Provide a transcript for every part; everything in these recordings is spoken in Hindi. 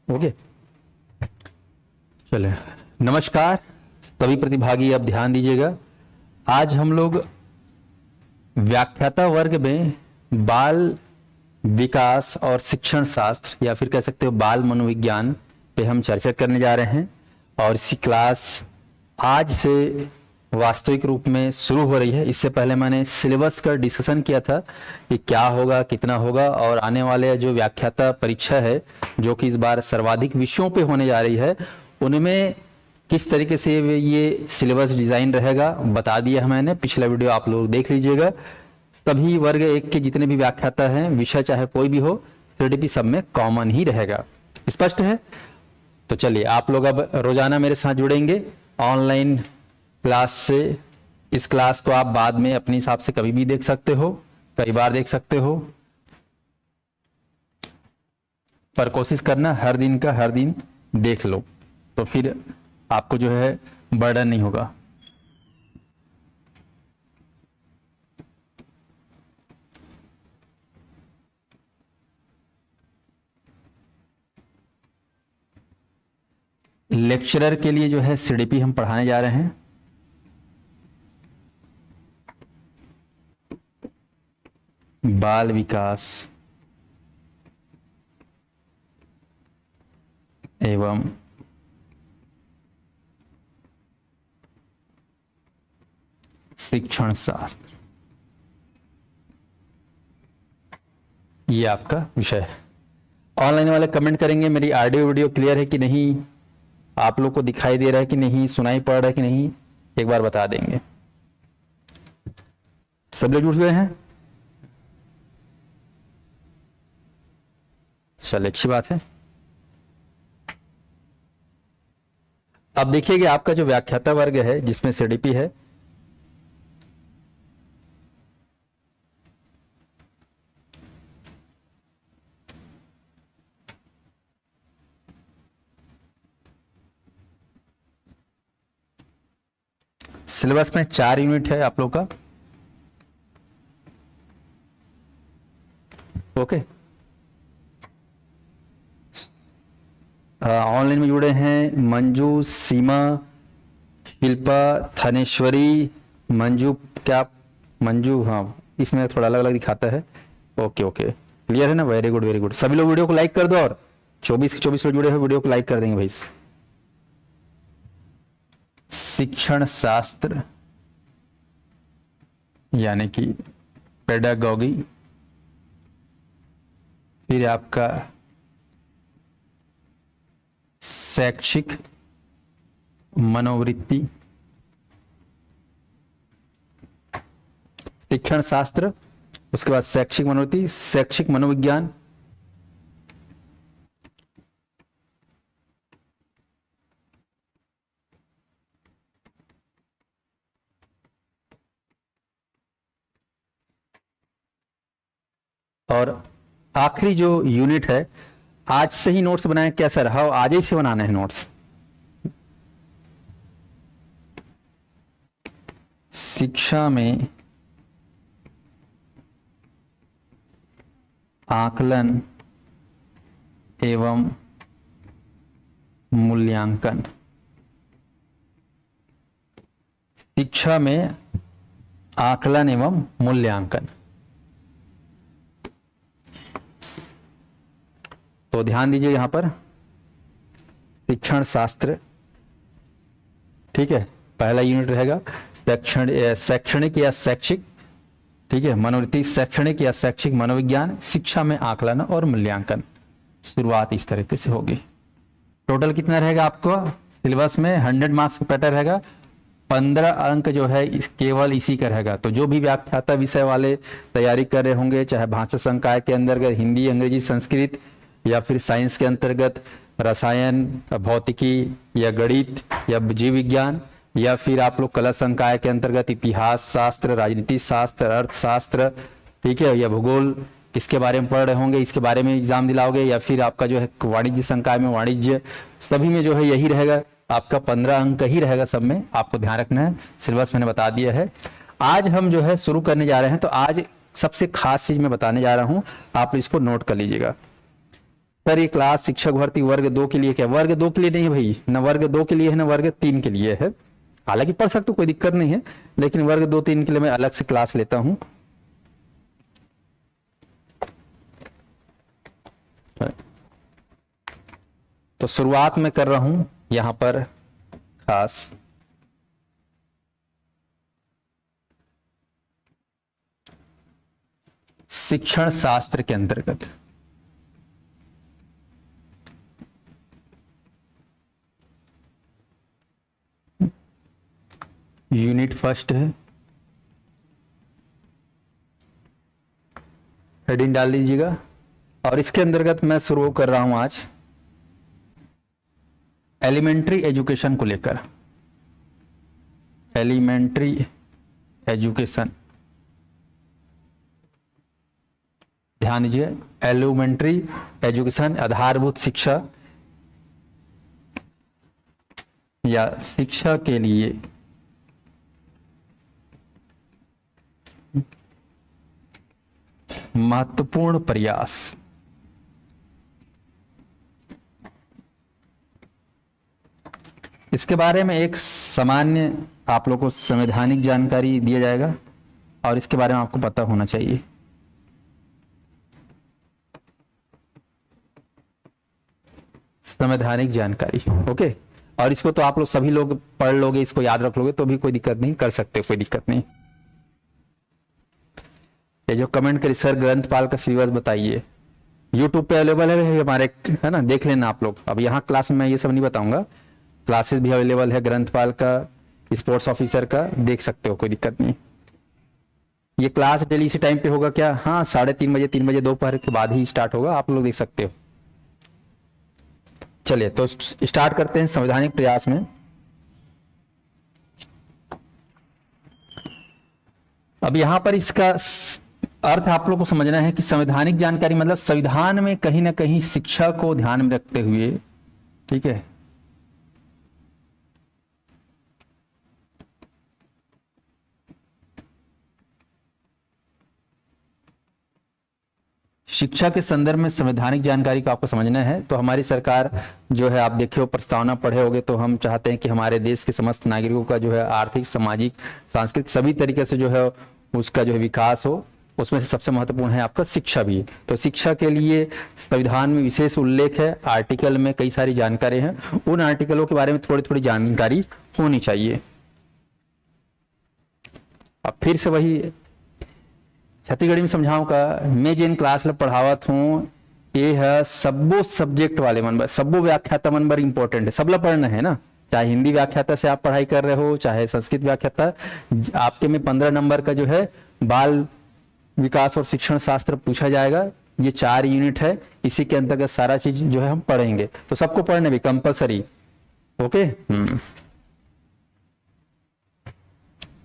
ओके, चले। नमस्कार सभी प्रतिभागी, अब ध्यान दीजिएगा। आज हम लोग व्याख्याता वर्ग में बाल विकास और शिक्षण शास्त्र या फिर कह सकते हो बाल मनोविज्ञान पे हम चर्चा करने जा रहे हैं। और इसी क्लास आज से वास्तविक रूप में शुरू हो रही है। इससे पहले मैंने सिलेबस का डिस्कशन किया था कि क्या होगा, कितना होगा, और आने वाले जो व्याख्याता परीक्षा है जो कि इस बार सर्वाधिक विषयों पे होने जा रही है, उनमें किस तरीके से ये सिलेबस डिजाइन रहेगा बता दिया है मैंने। पिछला वीडियो आप लोग देख लीजिएगा। सभी वर्ग एक के जितने भी व्याख्याता हैं, विषय चाहे कोई भी हो, सीडीपी सब में कॉमन ही रहेगा। स्पष्ट है? तो चलिए, आप लोग अब रोजाना मेरे साथ जुड़ेंगे ऑनलाइन क्लास से। इस क्लास को आप बाद में अपने हिसाब से कभी भी देख सकते हो, कई बार देख सकते हो, पर कोशिश करना हर दिन का हर दिन देख लो, तो फिर आपको जो है बर्डन नहीं होगा। लेक्चरर के लिए जो है सीडीपी हम पढ़ाने जा रहे हैं। बाल विकास एवं शिक्षण शास्त्र, ये आपका विषय है। ऑनलाइन वाले कमेंट करेंगे मेरी ऑडियो वीडियो क्लियर है कि नहीं, आप लोग को दिखाई दे रहा है कि नहीं, सुनाई पड़ रहा है कि नहीं, एक बार बता देंगे। सब लोग जुड़ गए हैं? चलिए, अच्छी बात है। अब देखिए कि आपका जो व्याख्याता वर्ग है जिसमें सीडीपी है, सिलेबस में 4 यूनिट है आप लोग का। ओके, ऑनलाइन में जुड़े हैं मंजू, सीमा, शिल्पा, थानेश्वरी, मंजू, क्या मंजू, हाँ इसमें थोड़ा अलग अलग दिखाता है। ओके ओके, क्लियर है ना? Very good very good. सभी लोग वीडियो को लाइक कर दो, और 24 लोग जुड़े हैं, वीडियो को लाइक कर देंगे भाई। शिक्षण शास्त्र यानी कि पेडागॉगी, फिर आपका शैक्षिक मनोवृत्ति, शिक्षण शास्त्र, उसके बाद शैक्षिक मनोवृत्ति, शैक्षिक मनोविज्ञान, और आखिरी जो यूनिट है, आज से ही नोट्स बनाए क्या सर? हाँ, आज ही से बनाना है नोट्स। शिक्षा में आकलन एवं मूल्यांकन, शिक्षा में आकलन एवं मूल्यांकन। तो ध्यान दीजिए यहां पर शिक्षण शास्त्र, ठीक है, पहला यूनिट रहेगा। शैक्षणिक या शैक्षिक, ठीक है, मनोवृत्ति, शैक्षणिक या शैक्षिक मनोविज्ञान, शिक्षा में आकलन और मूल्यांकन। शुरुआत इस तरीके से होगी। टोटल कितना रहेगा आपको सिलेबस में? 100 मार्क्स का पैटर्न रहेगा। 15 अंक जो है केवल इसी का रहेगा। तो जो भी व्याख्याता विषय वाले तैयारी कर रहे होंगे, चाहे भाषा संकाय के अंतर्गत हिंदी, अंग्रेजी, संस्कृत, या फिर साइंस के अंतर्गत रसायन, भौतिकी या गणित या जीव विज्ञान, या फिर आप लोग कला संकाय के अंतर्गत इतिहास शास्त्र, राजनीति शास्त्र, अर्थशास्त्र, ठीक है, या भूगोल, किसके बारे में पढ़ रहे होंगे, इसके बारे में एग्जाम दिलाओगे, या फिर आपका जो है वाणिज्य संकाय में वाणिज्य, सभी में जो है यही रहेगा। आपका 15 अंक ही रहेगा सब में, आपको ध्यान रखना है। सिलेबस मैंने बता दिया है। आज हम जो है शुरू करने जा रहे हैं। तो आज सबसे खास चीज मैं बताने जा रहा हूं, आप इसको नोट कर लीजिएगा। सर ये क्लास शिक्षक भर्ती वर्ग 2 के लिए क्या? वर्ग 2 के लिए नहीं है भाई, न वर्ग 2 के लिए है, न वर्ग 3 के लिए है। हालांकि पढ़ सकते हो, कोई दिक्कत नहीं है, लेकिन वर्ग 2 3 के लिए मैं अलग से क्लास लेता हूं। तो शुरुआत में कर रहा हूं यहां पर खास शिक्षण शास्त्र के अंतर्गत यूनिट फर्स्ट है, हेडिंग डाल दीजिएगा। और इसके अंतर्गत मैं शुरू कर रहा हूं आज एलिमेंट्री एजुकेशन को लेकर। एलिमेंट्री एजुकेशन, ध्यान दीजिए, एलिमेंट्री एजुकेशन आधारभूत शिक्षा या शिक्षा के लिए महत्वपूर्ण प्रयास। इसके बारे में एक सामान्य आप लोगों को संवैधानिक जानकारी दिया जाएगा और इसके बारे में आपको पता होना चाहिए। संवैधानिक जानकारी, ओके। और इसको तो आप लोग सभी लोग पढ़ लोगे, इसको याद रख लोगे तो भी कोई दिक्कत नहीं, कर सकते कोई दिक्कत नहीं। ये जो कमेंट करी सर ग्रंथपाल का सिलेबस बताइए, यूट्यूब पे अवेलेबल है हमारे, है ना, देख लेना आप लोग। अब यहाँ क्लास में मैं ये सब नहीं बताऊंगा, क्लासेस भी अवेलेबल है ग्रंथपाल का, स्पोर्ट्स ऑफिसर का, देख सकते हो, कोई दिक्कत नहीं। ये क्लास डेली इसी टाइम पे होगा क्या? हाँ, 3:30 बजे 3 बजे दोपहर के बाद ही स्टार्ट होगा, आप लोग देख सकते हो। चलिए तो स्टार्ट करते हैं संवैधानिक प्रयास में। अब यहां पर इसका अर्थ आप लोग को समझना है कि संवैधानिक जानकारी मतलब संविधान में कहीं ना कहीं शिक्षा को ध्यान में रखते हुए, ठीक है, शिक्षा के संदर्भ में संवैधानिक जानकारी को आपको समझना है। तो हमारी सरकार जो है, आप देखे हो प्रस्तावना पढ़े होगे, तो हम चाहते हैं कि हमारे देश के समस्त नागरिकों का जो है आर्थिक, सामाजिक, सांस्कृतिक सभी तरीके से जो है उसका जो है विकास हो। उसमें से सबसे महत्वपूर्ण है आपका शिक्षा भी। तो शिक्षा के लिए संविधान में विशेष उल्लेख है, आर्टिकल में कई सारी जानकारी हैं, उन आर्टिकलों के बारे में थोड़ी थोड़ी जानकारी होनी चाहिए। अब फिर से वही छत्तीसगढ़ी में समझाऊं का, मैं जिन क्लास में पढ़ावत हूँ ये है सब्बो सब्जेक्ट वाले मन, सब्बो व्याख्याता मन बर इंपॉर्टेंट है, सबला पढ़ना है ना। चाहे हिंदी व्याख्याता से आप पढ़ाई कर रहे हो, चाहे संस्कृत व्याख्याता, आपके में 15 नंबर का जो है बाल विकास और शिक्षण शास्त्र पूछा जाएगा। ये 4 यूनिट है, इसी के अंतर्गत सारा चीज जो है हम पढ़ेंगे, तो सबको पढ़ने भी कंपलसरी, ओके।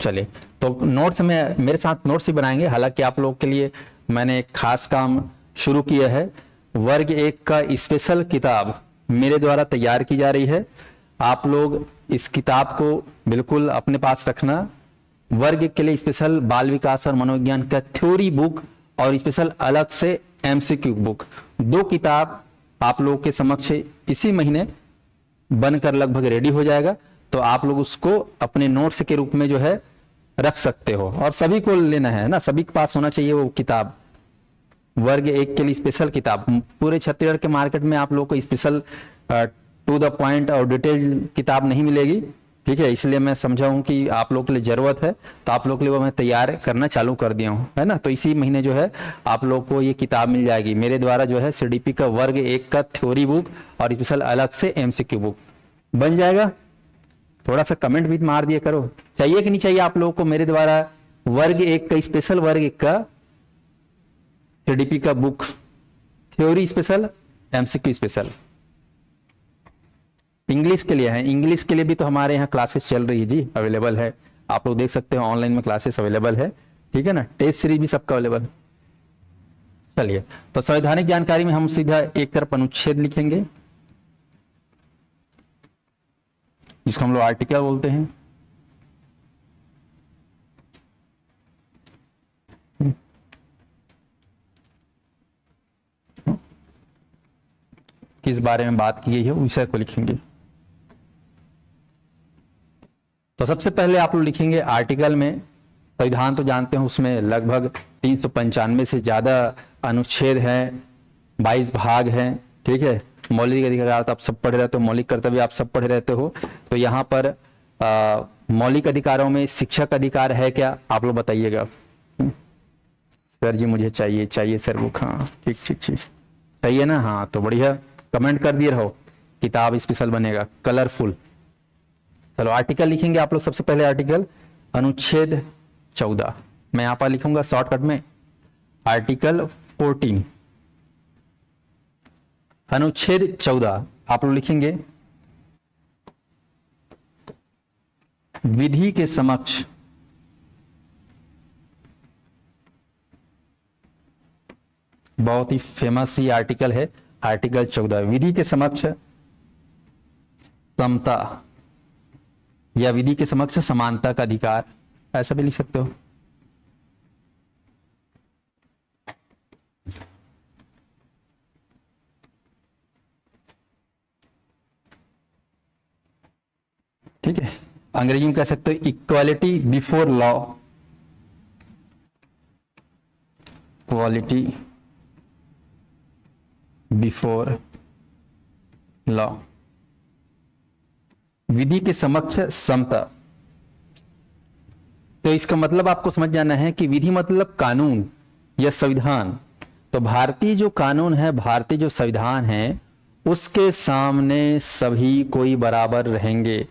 चलिए तो नोट्स में मेरे साथ नोट्स ही बनाएंगे। हालांकि आप लोग के लिए मैंने एक खास काम शुरू किया है, वर्ग 1 का स्पेशल किताब मेरे द्वारा तैयार की जा रही है। आप लोग इस किताब को बिल्कुल अपने पास रखना। वर्ग 1 के लिए स्पेशल बाल विकास और मनोविज्ञान का थ्योरी बुक और स्पेशल अलग से एमसीक्यू बुक, 2 किताब आप लोगों के समक्ष इसी महीने बनकर लगभग रेडी हो जाएगा। तो आप लोग उसको अपने नोट्स के रूप में जो है रख सकते हो, और सभी को लेना है ना, सभी के पास होना चाहिए वो किताब। वर्ग 1 के लिए स्पेशल किताब पूरे छत्तीसगढ़ के मार्केट में आप लोग को स्पेशल टू द पॉइंट और डिटेल किताब नहीं मिलेगी, ठीक है। इसलिए मैं समझा हूं कि आप लोग के लिए जरूरत है, तो आप लोग के लिए वो मैं तैयार करना चालू कर दिया हूं, है ना। तो इसी महीने जो है आप लोग को ये किताब मिल जाएगी मेरे द्वारा, जो है सीडीपी का वर्ग 1 का थ्योरी बुक और स्पेशल अलग से एमसीक्यू बुक बन जाएगा। थोड़ा सा कमेंट भी मार दिया करो, चाहिए कि नहीं चाहिए आप लोगों को मेरे द्वारा वर्ग 1 का स्पेशल, वर्ग 1 का सीडीपी का book, theory special, MCQ special. English के लिए है, इंग्लिश के लिए भी तो हमारे यहाँ क्लासेस चल रही है जी, अवेलेबल है, आप लोग देख सकते हो ऑनलाइन में क्लासेस अवेलेबल है, ठीक है ना। टेस्ट सीरीज भी सबका अवेलेबल। चलिए तो संवैधानिक जानकारी में हम सीधा एक तरफ अनुच्छेद लिखेंगे, जिसको हम लोग आर्टिकल बोलते हैं। किस बारे में बात की गई है विषय को लिखेंगे। तो सबसे पहले आप लोग लिखेंगे आर्टिकल में, संविधान तो जानते हो उसमें लगभग 395 से ज्यादा अनुच्छेद हैं, 22 भाग हैं, ठीक है। मौलिक अधिकार तो आप सब पढ़े रहते हो, मौलिक कर्तव्य आप सब पढ़े रहते हो। तो यहाँ पर मौलिक अधिकारों में शिक्षक अधिकार है क्या, आप लोग बताइएगा। सर जी मुझे चाहिए सर बुक, हाँ ठीक ठीक ठीक सही है ना, हाँ तो बढ़िया, कमेंट कर दिए रहो, किताब स्पेशल बनेगा कलरफुल। चलो आर्टिकल लिखेंगे आप लोग। सबसे पहले आर्टिकल अनुच्छेद 14, मैं यहाँ पर लिखूंगा शॉर्टकट में आर्टिकल 14, अनुच्छेद 14 आप लोग लिखेंगे विधि के समक्ष बहुत ही फेमस ये आर्टिकल है, आर्टिकल 14, विधि के समक्ष समता या विधि के समक्ष समानता का अधिकार, ऐसा भी लिख सकते हो। ठीक है, अंग्रेजी में कह सकते हो equality before law, equality before law, विधि के समक्ष समता। तो इसका मतलब आपको समझ जाना है कि विधि मतलब कानून या संविधान। तो भारतीय जो कानून है, भारतीय जो संविधान है, उसके सामने सभी कोई बराबर रहेंगे।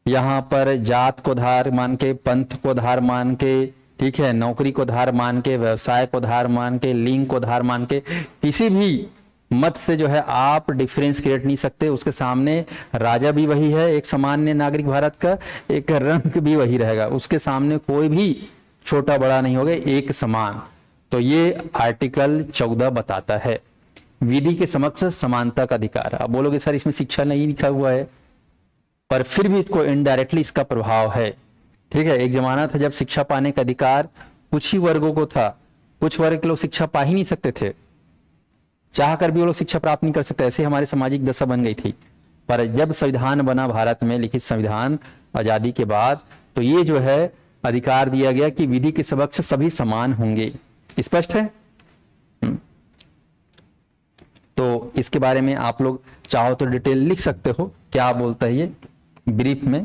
यहाँ पर जात को धार मान के, पंथ को धार मान के, ठीक है, नौकरी को धार मान के, व्यवसाय को धार मान के, लिंग को धार मान के, किसी भी मत से जो है आप डिफरेंस क्रिएट नहीं सकते। उसके सामने राजा भी वही है, एक सामान्य नागरिक भारत का, एक रंग भी वही रहेगा, उसके सामने कोई भी छोटा बड़ा नहीं होगा, एक समान। तो ये आर्टिकल 14 बताता है विधि के समक्ष समानता का अधिकार। आप बोलोगे सर इसमें शिक्षा नहीं लिखा हुआ है, पर फिर भी इसको इनडायरेक्टली इसका प्रभाव है, ठीक है। एक जमाना था जब शिक्षा पाने का अधिकार कुछ ही वर्गों को था, कुछ वर्ग के लोग शिक्षा पा ही नहीं सकते थे, चाह कर भी वो लोग शिक्षा प्राप्त नहीं कर सकते, ऐसे हमारी सामाजिक दशा बन गई थी। पर जब संविधान बना भारत में, लिखित संविधान आजादी के बाद, तो ये जो है अधिकार दिया गया कि विधि के समक्ष सभी समान होंगे। स्पष्ट है? तो इसके बारे में आप लोग चाहो तो डिटेल लिख सकते हो, क्या बोलता है ये ब्रीफ में।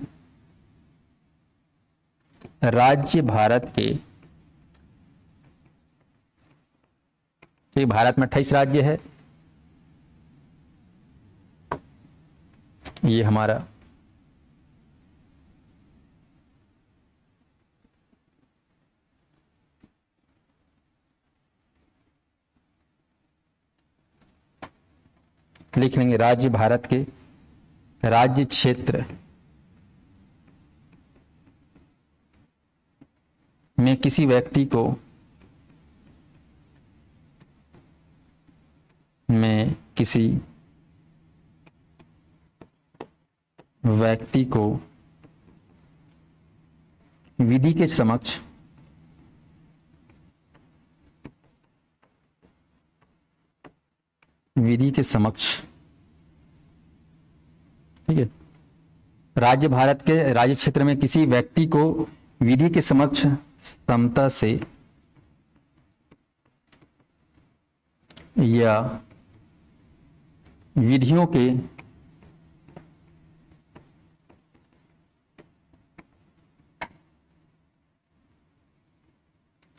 राज्य भारत के, भारत में 28 राज्य है, ये हमारा लिख लेंगे राज्य भारत के राज्य क्षेत्र में किसी व्यक्ति को विधि के समक्ष ठीक है, राज्य भारत के राज्य क्षेत्र में किसी व्यक्ति को विधि के समक्ष समता से या विधियों के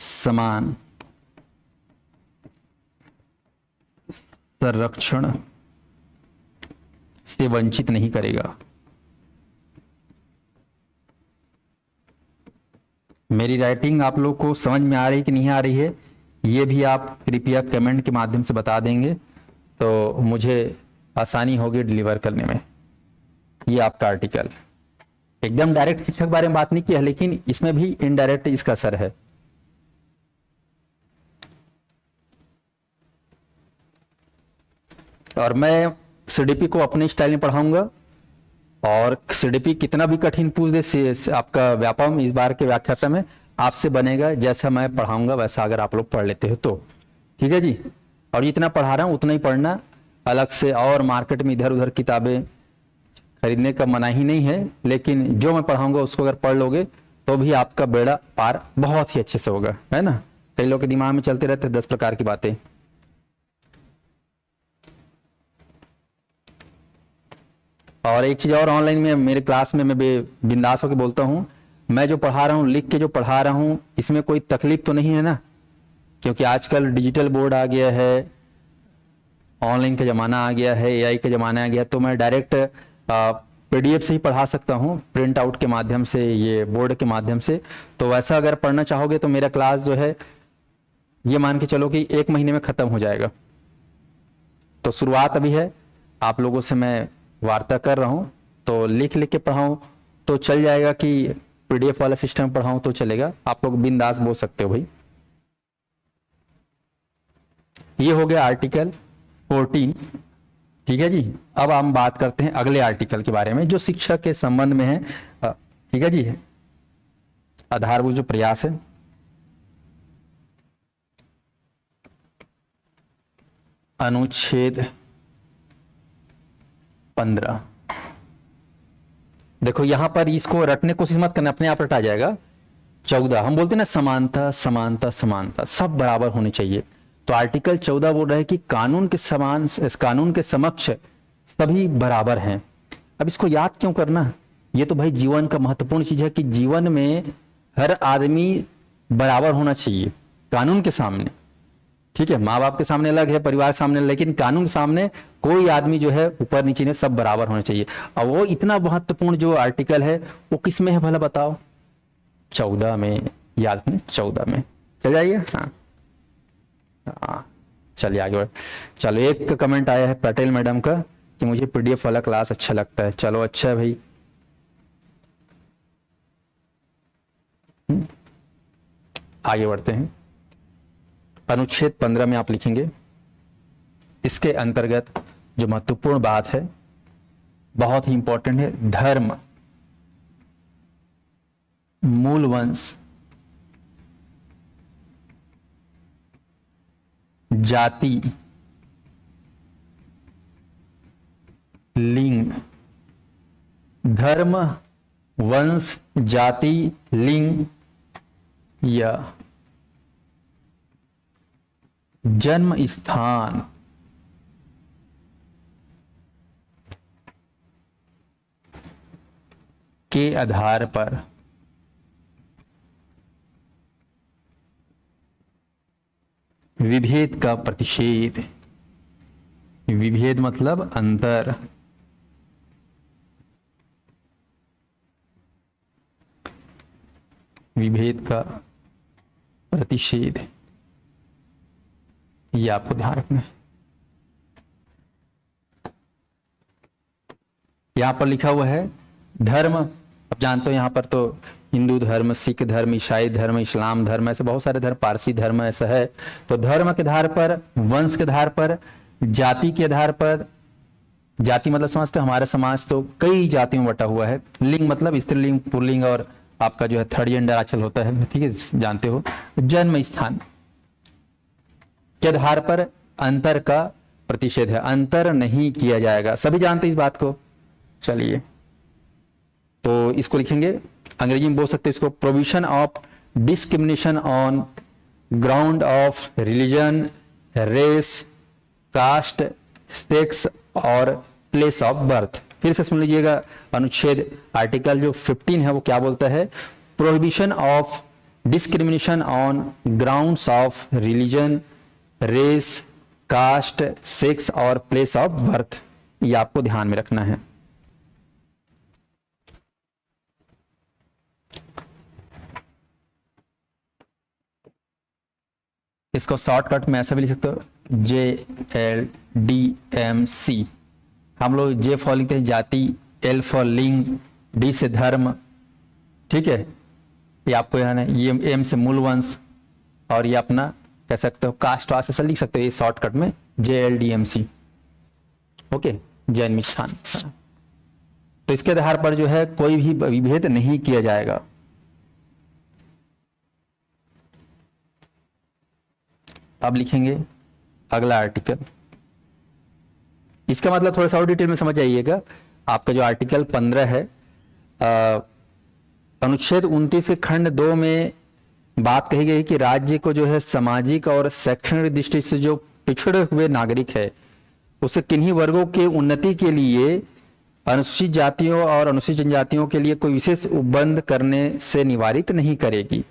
समान संरक्षण से वंचित नहीं करेगा। मेरी राइटिंग आप लोग को समझ में आ रही कि नहीं आ रही है, ये भी आप कृपया कमेंट के माध्यम से बता देंगे तो मुझे आसानी होगी डिलीवर करने में। ये आपका आर्टिकल एकदम डायरेक्ट शिक्षक के बारे में बात नहीं की है, लेकिन इसमें भी इनडायरेक्ट इसका असर है। और मैं सीडीपी को अपने स्टाइल में पढ़ाऊंगा, और सीडीपी कितना भी कठिन पूछ दे आपका व्यापम इस बार के व्याख्याता में आपसे बनेगा, जैसा मैं पढ़ाऊंगा वैसा अगर आप लोग पढ़ लेते हो तो ठीक है जी। और जितना पढ़ा रहा हूं उतना ही पढ़ना, अलग से और मार्केट में इधर उधर किताबें खरीदने का मना ही नहीं है, लेकिन जो मैं पढ़ाऊंगा उसको अगर पढ़ लोगे तो भी आपका बेड़ा पार बहुत ही अच्छे से होगा, है ना। कई लोग के दिमाग में चलते रहते हैं 10 प्रकार की बातें। और एक चीज और, ऑनलाइन में मेरे क्लास में मैं बिंदास होकर बोलता हूँ, मैं जो पढ़ा रहा हूँ, लिख के जो पढ़ा रहा हूँ, इसमें कोई तकलीफ तो नहीं है ना, क्योंकि आजकल डिजिटल बोर्ड आ गया है, ऑनलाइन का ज़माना आ गया है, एआई का ज़माना आ गया, तो मैं डायरेक्ट पीडीएफ से ही पढ़ा सकता हूँ, प्रिंट आउट के माध्यम से, ये बोर्ड के माध्यम से। तो वैसा अगर पढ़ना चाहोगे तो मेरा क्लास जो है ये मान के चलो कि 1 महीने में ख़त्म हो जाएगा। तो शुरुआत अभी है, आप लोगों से मैं वार्ता कर रहा हूँ, तो लिख लिख के पढ़ाऊँ तो चल जाएगा कि पीडीएफ वाला सिस्टम पढ़ाऊँ तो चलेगा, आप लोग बिंदास बोल सकते हो भाई। ये हो गया आर्टिकल 14, ठीक है जी। अब हम बात करते हैं अगले आर्टिकल के बारे में जो शिक्षा के संबंध में है, ठीक है जी। आधारभूत जो प्रयास है, अनुच्छेद 15। देखो यहां पर इसको रटने की कोशिश मत करना, अपने आप रटा जाएगा। 14 हम बोलते हैं ना, समानता समानता समानता, सब बराबर होने चाहिए। तो आर्टिकल 14 बोल रहा है कि कानून के समान, कानून के समक्ष सभी बराबर हैं। अब इसको याद क्यों करना, ये तो भाई जीवन का महत्वपूर्ण चीज है कि जीवन में हर आदमी बराबर होना चाहिए कानून के सामने, ठीक है। माँ बाप के सामने अलग है, परिवार सामने, लेकिन कानून के सामने कोई आदमी जो है ऊपर नीचे नहीं, सब बराबर होना चाहिए। अब वो इतना महत्वपूर्ण जो आर्टिकल है वो किस में है भला बताओ, 14 में, याद है 14 में, चल जाइए। हाँ चलिए आगे बढ़। चलो एक कमेंट आया है पटेल मैडम का कि मुझे पीडीएफ वाला क्लास अच्छा लगता है, चलो अच्छा है भाई। आगे बढ़ते हैं। अनुच्छेद 15 में आप लिखेंगे, इसके अंतर्गत जो महत्वपूर्ण बात है, बहुत ही इंपॉर्टेंट है, धर्म, मूल वंश, जाति, लिंग, धर्म, वंश, जाति, लिंग या जन्म स्थान के आधार पर विभेद का प्रतिषेध, विभेद मतलब अंतर, विभेद का प्रतिषेध, ये आपको ध्यान रखना है। यहां पर लिखा हुआ है धर्म, अब जानते हो यहां पर तो हिंदू धर्म, सिख धर्म, ईसाई धर्म, इस्लाम धर्म, ऐसे बहुत सारे धर्म, पारसी धर्म ऐसा है। तो धर्म के आधार पर, वंश के आधार पर, जाति के आधार पर, जाति मतलब समझते हो हमारा समाज तो कई जातियों में बटा हुआ है, लिंग मतलब स्त्रीलिंग, पुल्लिंग और आपका जो है थर्ड जेंडर आचल होता है, ठीक है जानते हो। जन्म स्थान के आधार पर अंतर का प्रतिषेध है, अंतर नहीं किया जाएगा, सभी जानते हैं इस बात को। चलिए तो इसको लिखेंगे, अंग्रेजी में बोल सकते हैं इसको, provision of discrimination on ground of religion, race, caste, sex और प्लेस ऑफ बर्थ। फिर से सुन लीजिएगा, अनुच्छेद आर्टिकल जो 15 है वो क्या बोलता है, prohibition of discrimination on grounds of religion, race, caste, sex और प्लेस ऑफ बर्थ, ये आपको ध्यान में रखना है। इसको शॉर्टकट में ऐसा भी लिख सकते हो, JLDMC। हम लोग J फॉर लिखते हैं जाति, L फॉर लिंग, D से धर्म, ठीक है, ये आपको यहाँ ये M से मूल वंश, और ये अपना कह सकते हो कास्ट वास्ट ऐसा लिख सकते हो, ये शॉर्टकट में JLDMC, ओके, जन्म स्थान। तो इसके आधार पर जो है कोई भी विभेद नहीं किया जाएगा। अब लिखेंगे अगला आर्टिकल, इसका मतलब थोड़ा सा और डिटेल में समझ आइएगा। आपका जो आर्टिकल 15 है, अनुच्छेद 29 के खंड 2 में बात कही गई कि राज्य को जो है सामाजिक और शैक्षणिक दृष्टि से जो पिछड़े हुए नागरिक है उसे किन्हीं वर्गों के उन्नति के लिए अनुसूचित जातियों और अनुसूचित जनजातियों के लिए कोई विशेष उपबंध करने से निवारित नहीं करेगी।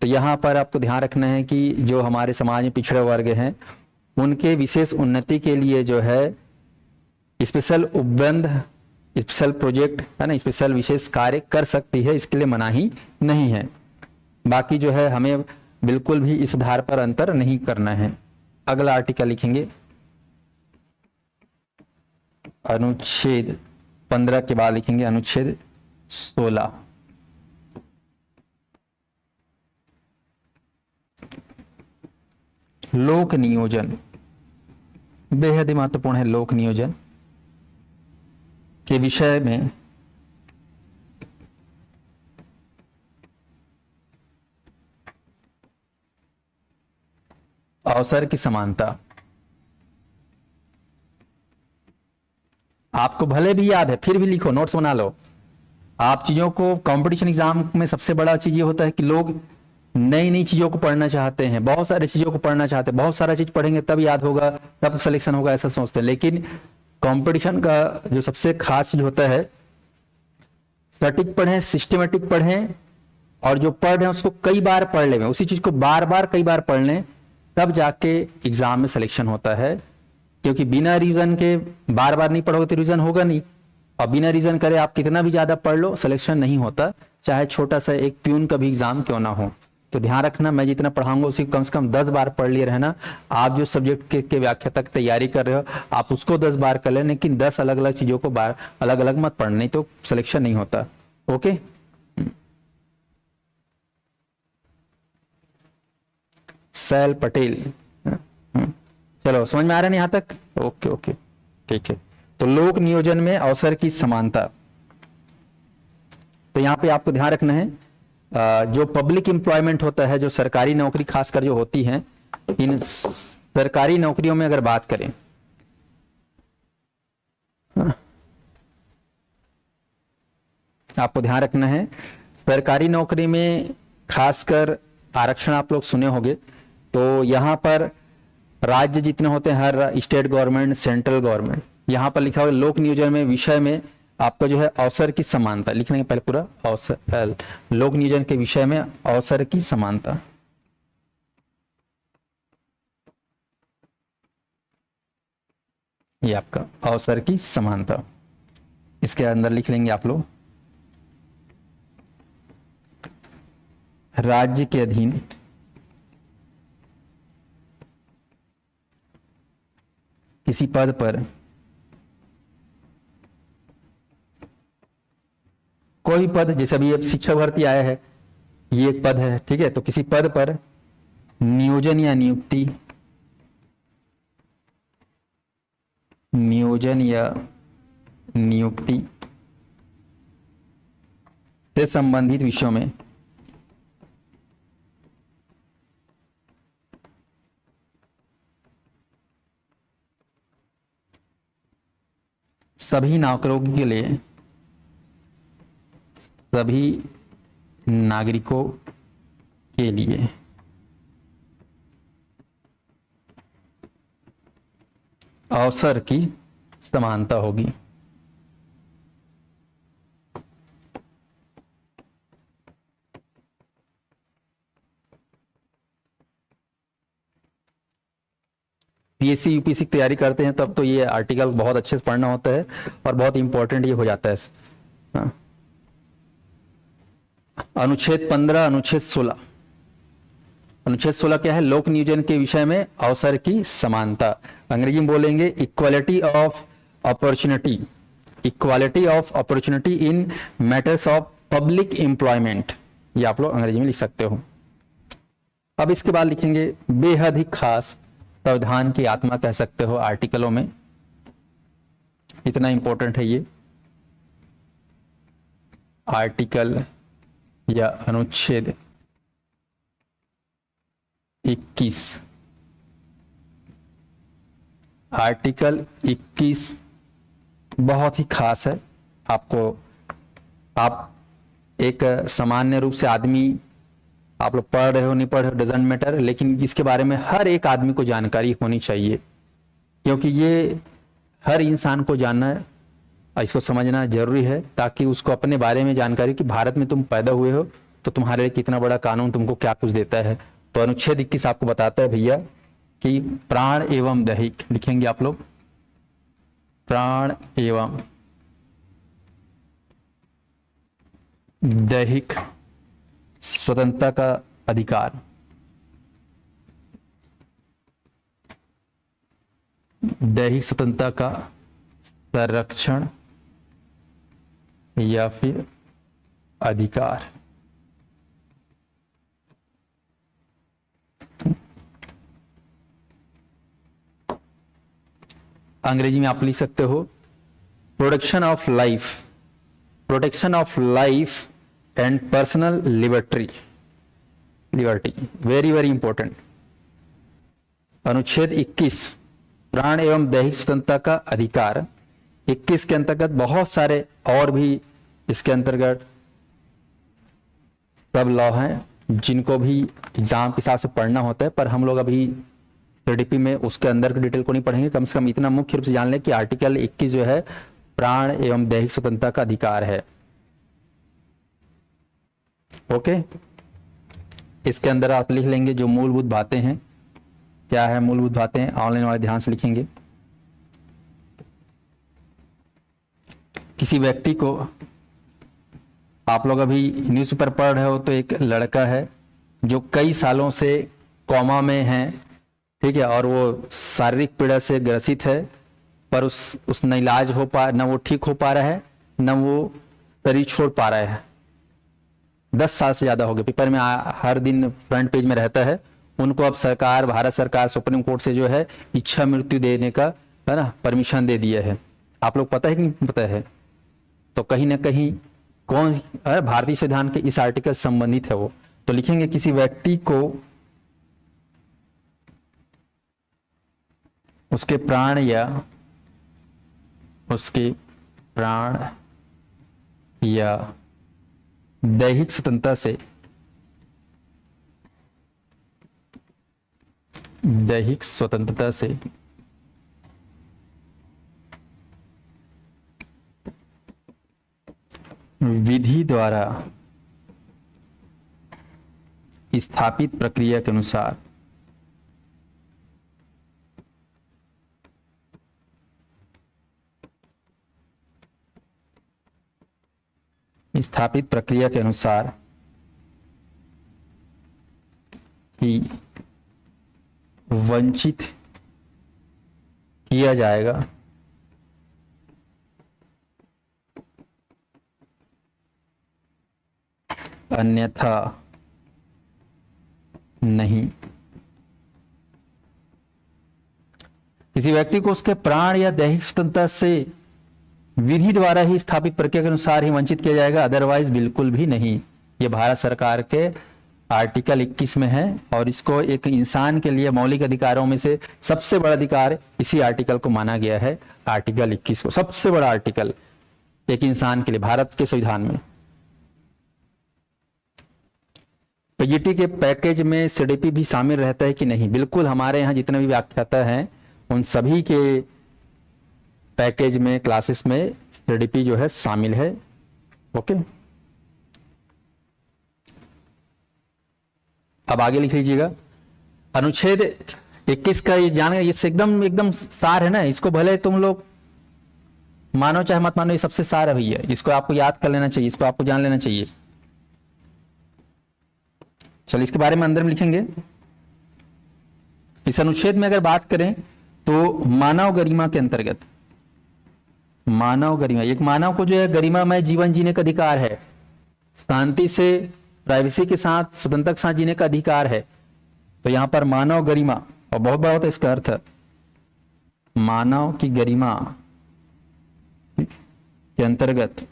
तो यहाँ पर आपको ध्यान रखना है कि जो हमारे समाज में पिछड़े वर्ग हैं उनके विशेष उन्नति के लिए जो है स्पेशल उपबंध, स्पेशल प्रोजेक्ट है ना, स्पेशल विशेष कार्य कर सकती है, इसके लिए मनाही नहीं है। बाकी जो है हमें बिल्कुल भी इस आधार पर अंतर नहीं करना है। अगला आर्टिकल लिखेंगे अनुच्छेद 15 के बाद लिखेंगे अनुच्छेद 16। लोक नियोजन बेहद ही महत्वपूर्ण है। लोक नियोजन के विषय में अवसर की समानता आपको भले भी याद है फिर भी लिखो, नोट्स बना लो। आप चीजों को कंपटीशन एग्जाम में सबसे बड़ा चीज ये होता है कि लोग नई नई चीजों को पढ़ना चाहते हैं, बहुत सारी चीजों को पढ़ना चाहते हैं, बहुत सारा चीज पढ़ेंगे तब याद होगा, तब सिलेक्शन होगा, ऐसा सोचते हैं। लेकिन कंपटीशन का जो सबसे खास चीज होता है, सटीक पढ़ें, सिस्टमेटिक पढ़ें, और जो पढ़ रहे हैं उसको कई बार पढ़ लें, उसी चीज को बार बार कई बार पढ़ लें, तब जाके एग्जाम में सिलेक्शन होता है। क्योंकि बिना रीजन के बार बार नहीं पढ़ोगे तो रीजन होगा नहीं, और बिना रीजन करे आप कितना भी ज्यादा पढ़ लो सिलेक्शन नहीं होता, चाहे छोटा सा एक प्यून का भी एग्जाम क्यों ना हो। तो ध्यान रखना, मैं जितना पढ़ाऊंगा उसी कम से कम 10 बार पढ़ लिए रहना। आप जो सब्जेक्ट के व्याख्या तक तैयारी कर रहे हो आप उसको 10 बार कर लें, लेकिन 10 अलग अलग चीजों को बार अलग अलग मत पढ़ना, नहीं तो सिलेक्शन नहीं होता। ओके, सैल पटेल, चलो समझ में आ रहा है यहां तक? ओके ओके ठीक है। तो लोक नियोजन में अवसर की समानता, तो यहां पे आपको ध्यान रखना है जो पब्लिक एम्प्लॉयमेंट होता है, जो सरकारी नौकरी खासकर जो होती हैं, इन सरकारी नौकरियों में अगर बात करें, आपको ध्यान रखना है सरकारी नौकरी में खासकर आरक्षण आप लोग सुने होंगे। तो यहां पर राज्य जितने होते हैं, हर स्टेट गवर्नमेंट, सेंट्रल गवर्नमेंट, यहां पर लिखा हुआ लोक नियोजन में विषय में आपका जो है अवसर की समानता लिखने के पहले पूरा अवसर, लोक नियोजन के विषय में अवसर की समानता, ये आपका अवसर की समानता, इसके अंदर लिख लेंगे आप लोग राज्य के अधीन किसी पद पर कोई पद, जैसे अभी अब शिक्षक भर्ती आया है, ये एक पद है, ठीक है। तो किसी पद पर नियोजन या नियुक्ति, नियोजन या नियुक्ति से संबंधित विषयों में सभी नौकरों के लिए, सभी नागरिकों के लिए अवसर की समानता होगी। पीएससी यूपीएससी की तैयारी करते हैं तब तो ये आर्टिकल बहुत अच्छे से पढ़ना होता है और बहुत इंपॉर्टेंट ये हो जाता है। हाँ। अनुच्छेद 15, अनुच्छेद 16, अनुच्छेद 16 क्या है? लोक नियोजन के विषय में अवसर की समानता, अंग्रेजी में बोलेंगे equality of opportunity, equality of opportunity in matters of public employment, ये आप लोग अंग्रेजी में लिख सकते हो। अब इसके बाद लिखेंगे बेहद ही खास, संविधान की आत्मा कह सकते हो आर्टिकलों में, इतना इंपॉर्टेंट है ये आर्टिकल या अनुच्छेद 21। आर्टिकल 21 बहुत ही खास है। आपको, आप एक सामान्य रूप से आदमी, आप लोग पढ़ रहे हो नहीं पढ़ रहे हो डजेंट मैटर, लेकिन इसके बारे में हर एक आदमी को जानकारी होनी चाहिए, क्योंकि ये हर इंसान को जानना है, इसको समझना जरूरी है, ताकि उसको अपने बारे में जानकारी कि भारत में तुम पैदा हुए हो तो तुम्हारे लिए कितना बड़ा कानून तुमको क्या कुछ देता है। तो अनुच्छेद 21 आपको बताता है भैया कि प्राण एवं दैहिक, लिखेंगे आप लोग, प्राण एवं दैहिक स्वतंत्रता का अधिकार, दैहिक स्वतंत्रता का संरक्षण या फिर अधिकार। अंग्रेजी में आप लिख सकते हो protection of life, protection of life and personal liberty, very very important. अनुच्छेद 21 प्राण एवं दैहिक स्वतंत्रता का अधिकार, 21 के अंतर्गत बहुत सारे और भी इसके अंतर्गत सब लॉ हैं जिनको भी एग्जाम के हिसाब से पढ़ना होता है, पर हम लोग अभी सीडीपी में उसके अंदर की डिटेल को नहीं पढ़ेंगे। कम से कम इतना मुख्य रूप से जान लें कि आर्टिकल 21 जो है प्राण एवं दैहिक स्वतंत्रता का अधिकार है। ओके, इसके अंदर आप लिख लेंगे जो मूलभूत बातें हैं। क्या है मूलभूत बातें, ऑनलाइन वाले ध्यान से लिखेंगे। किसी व्यक्ति को, आप लोग अभी न्यूज़पेपर पढ़ रहे हो तो एक लड़का है जो कई सालों से कोमा में है, ठीक है, और वो शारीरिक पीड़ा से ग्रसित है, पर उस न इलाज हो पा, न वो ठीक हो पा रहा है, न वो शरीर छोड़ पा रहा है। 10 साल से ज्यादा हो गए, पेपर में हर दिन फ्रंट पेज में रहता है। उनको अब सरकार, भारत सरकार सुप्रीम कोर्ट से जो है इच्छा मृत्यु देने का, है ना, परमिशन दे दिया है। आप लोग पता है कि नहीं पता है? तो कहीं ना कहीं कौन, भारतीय संविधान के इस आर्टिकल से संबंधित है वो। तो लिखेंगे किसी व्यक्ति को उसके प्राण या उसके प्राण या दैहिक स्वतंत्रता से, दैहिक स्वतंत्रता से विधि द्वारा स्थापित प्रक्रिया के अनुसार स्थापित प्रक्रिया के अनुसार ही वंचित किया जाएगा, अन्यथा नहीं। किसी व्यक्ति को उसके प्राण या दैहिक स्वतंत्रता से विधि द्वारा ही स्थापित प्रक्रिया के अनुसार ही वंचित किया जाएगा, अदरवाइज बिल्कुल भी नहीं। ये भारत सरकार के आर्टिकल 21 में है, और इसको एक इंसान के लिए मौलिक अधिकारों में से सबसे बड़ा अधिकार इसी आर्टिकल को माना गया है। आर्टिकल 21 को सबसे बड़ा आर्टिकल एक इंसान के लिए भारत के संविधान में। पीजीटी के पैकेज में सीडीपी भी शामिल रहता है कि नहीं? बिल्कुल, हमारे यहाँ जितने भी व्याख्याता हैं उन सभी के पैकेज में, क्लासेस में सीडीपी जो है शामिल है। ओके, अब आगे लिख लीजिएगा। अनुच्छेद 21 का ये जान, ये एकदम एकदम सार है ना, इसको भले तुम लोग मानो चाहे मत मानो, ये सबसे सार है भैया। इसको आपको याद कर लेना चाहिए, इसको आपको जान लेना चाहिए। चलिए इसके बारे में अंदर में लिखेंगे। इस अनुच्छेद में अगर बात करें तो मानव गरिमा के अंतर्गत, मानव गरिमा, एक मानव को जो है गरिमामय जीवन जीने का अधिकार है, शांति से, प्राइवेसी के साथ, स्वतंत्रता के साथ जीने का अधिकार है। तो यहां पर मानव गरिमा, और बहुत बड़ा होता है इसका अर्थ, मानव की गरिमा के अंतर्गत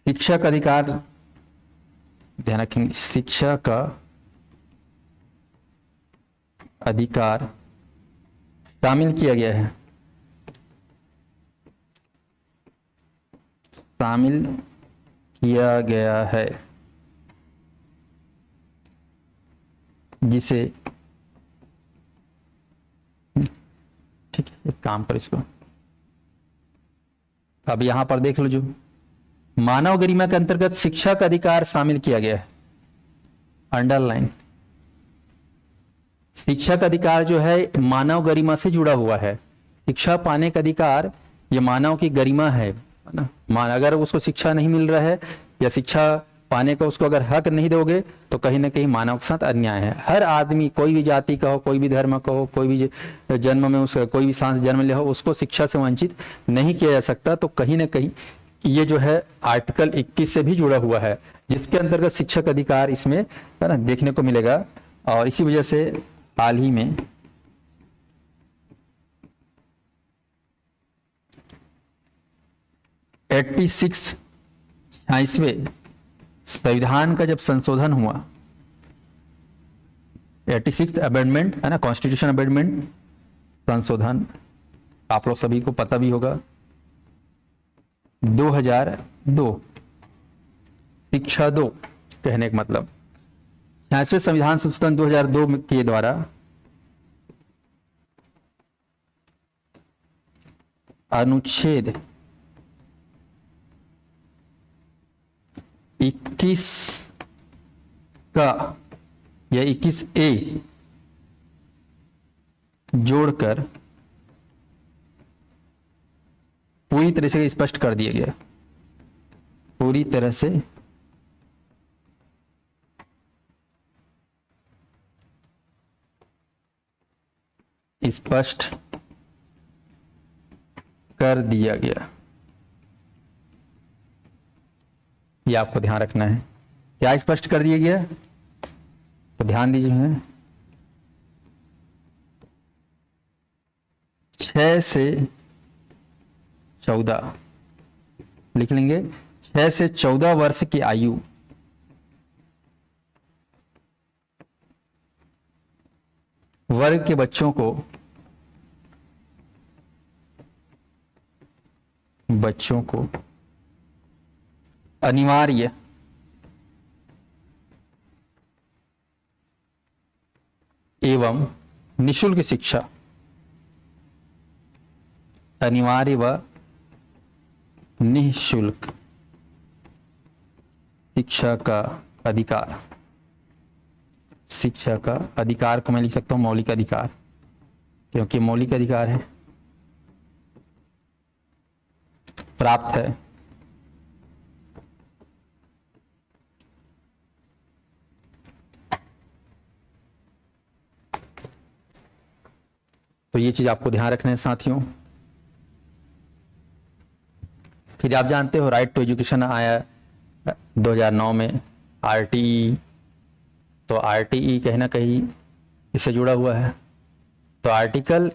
शिक्षा का अधिकार, ध्यान रखेंगे, शिक्षा का अधिकार शामिल किया गया है, शामिल किया गया है, जिसे, ठीक है एक काम कर इसको, अब यहां पर देख लो, जो मानव गरिमा के अंतर्गत शिक्षा का अधिकार शामिल किया गया है, अंडरलाइन, शिक्षा का अधिकार जो है मानव गरिमा से जुड़ा हुआ है। शिक्षा पाने का अधिकार ये मानव की गरिमा है ना। अगर उसको शिक्षा नहीं मिल रहा है या शिक्षा पाने का उसको अगर हक नहीं दोगे तो कहीं ना कहीं मानव के साथ अन्याय है। हर आदमी, कोई भी जाति का हो, कोई भी धर्म का हो, कोई भी जन्म में उसका कोई भी सांस जन्म ले हो, उसको शिक्षा से वंचित नहीं किया जा सकता। तो कहीं ना कहीं ये जो है आर्टिकल 21 से भी जुड़ा हुआ है, जिसके अंतर्गत शिक्षक अधिकार इसमें है ना देखने को मिलेगा। और इसी वजह से हाल ही में छियासवें संविधान का जब संशोधन हुआ, 86th अमेंडमेंट है ना, कॉन्स्टिट्यूशन अमेंडमेंट संशोधन, आप लोग सभी को पता भी होगा, 2002, शिक्षा 2 कहने का मतलब 86वें संविधान संशोधन 2002 के द्वारा अनुच्छेद 21 का या 21A जोड़कर पूरी तरह से स्पष्ट कर दिया गया, पूरी तरह से स्पष्ट कर दिया गया। ये आपको ध्यान रखना है, क्या स्पष्ट कर दिया गया, तो ध्यान दीजिए, 6 से 14 लिख लेंगे, 6 से 14 वर्ष की आयु वर्ग के बच्चों को अनिवार्य एवं निशुल्क शिक्षा, अनिवार्य व निःशुल्क शिक्षा का अधिकार, शिक्षा का अधिकार को मैं लिख सकता हूं मौलिक अधिकार, क्योंकि मौलिक अधिकार है, प्राप्त है। तो ये चीज आपको ध्यान रखना है साथियों। फिर आप जानते हो राइट टू एजुकेशन आया 2009 में, आरटीई, तो आरटीई कहीं ना कहीं इससे जुड़ा हुआ है। तो आर्टिकल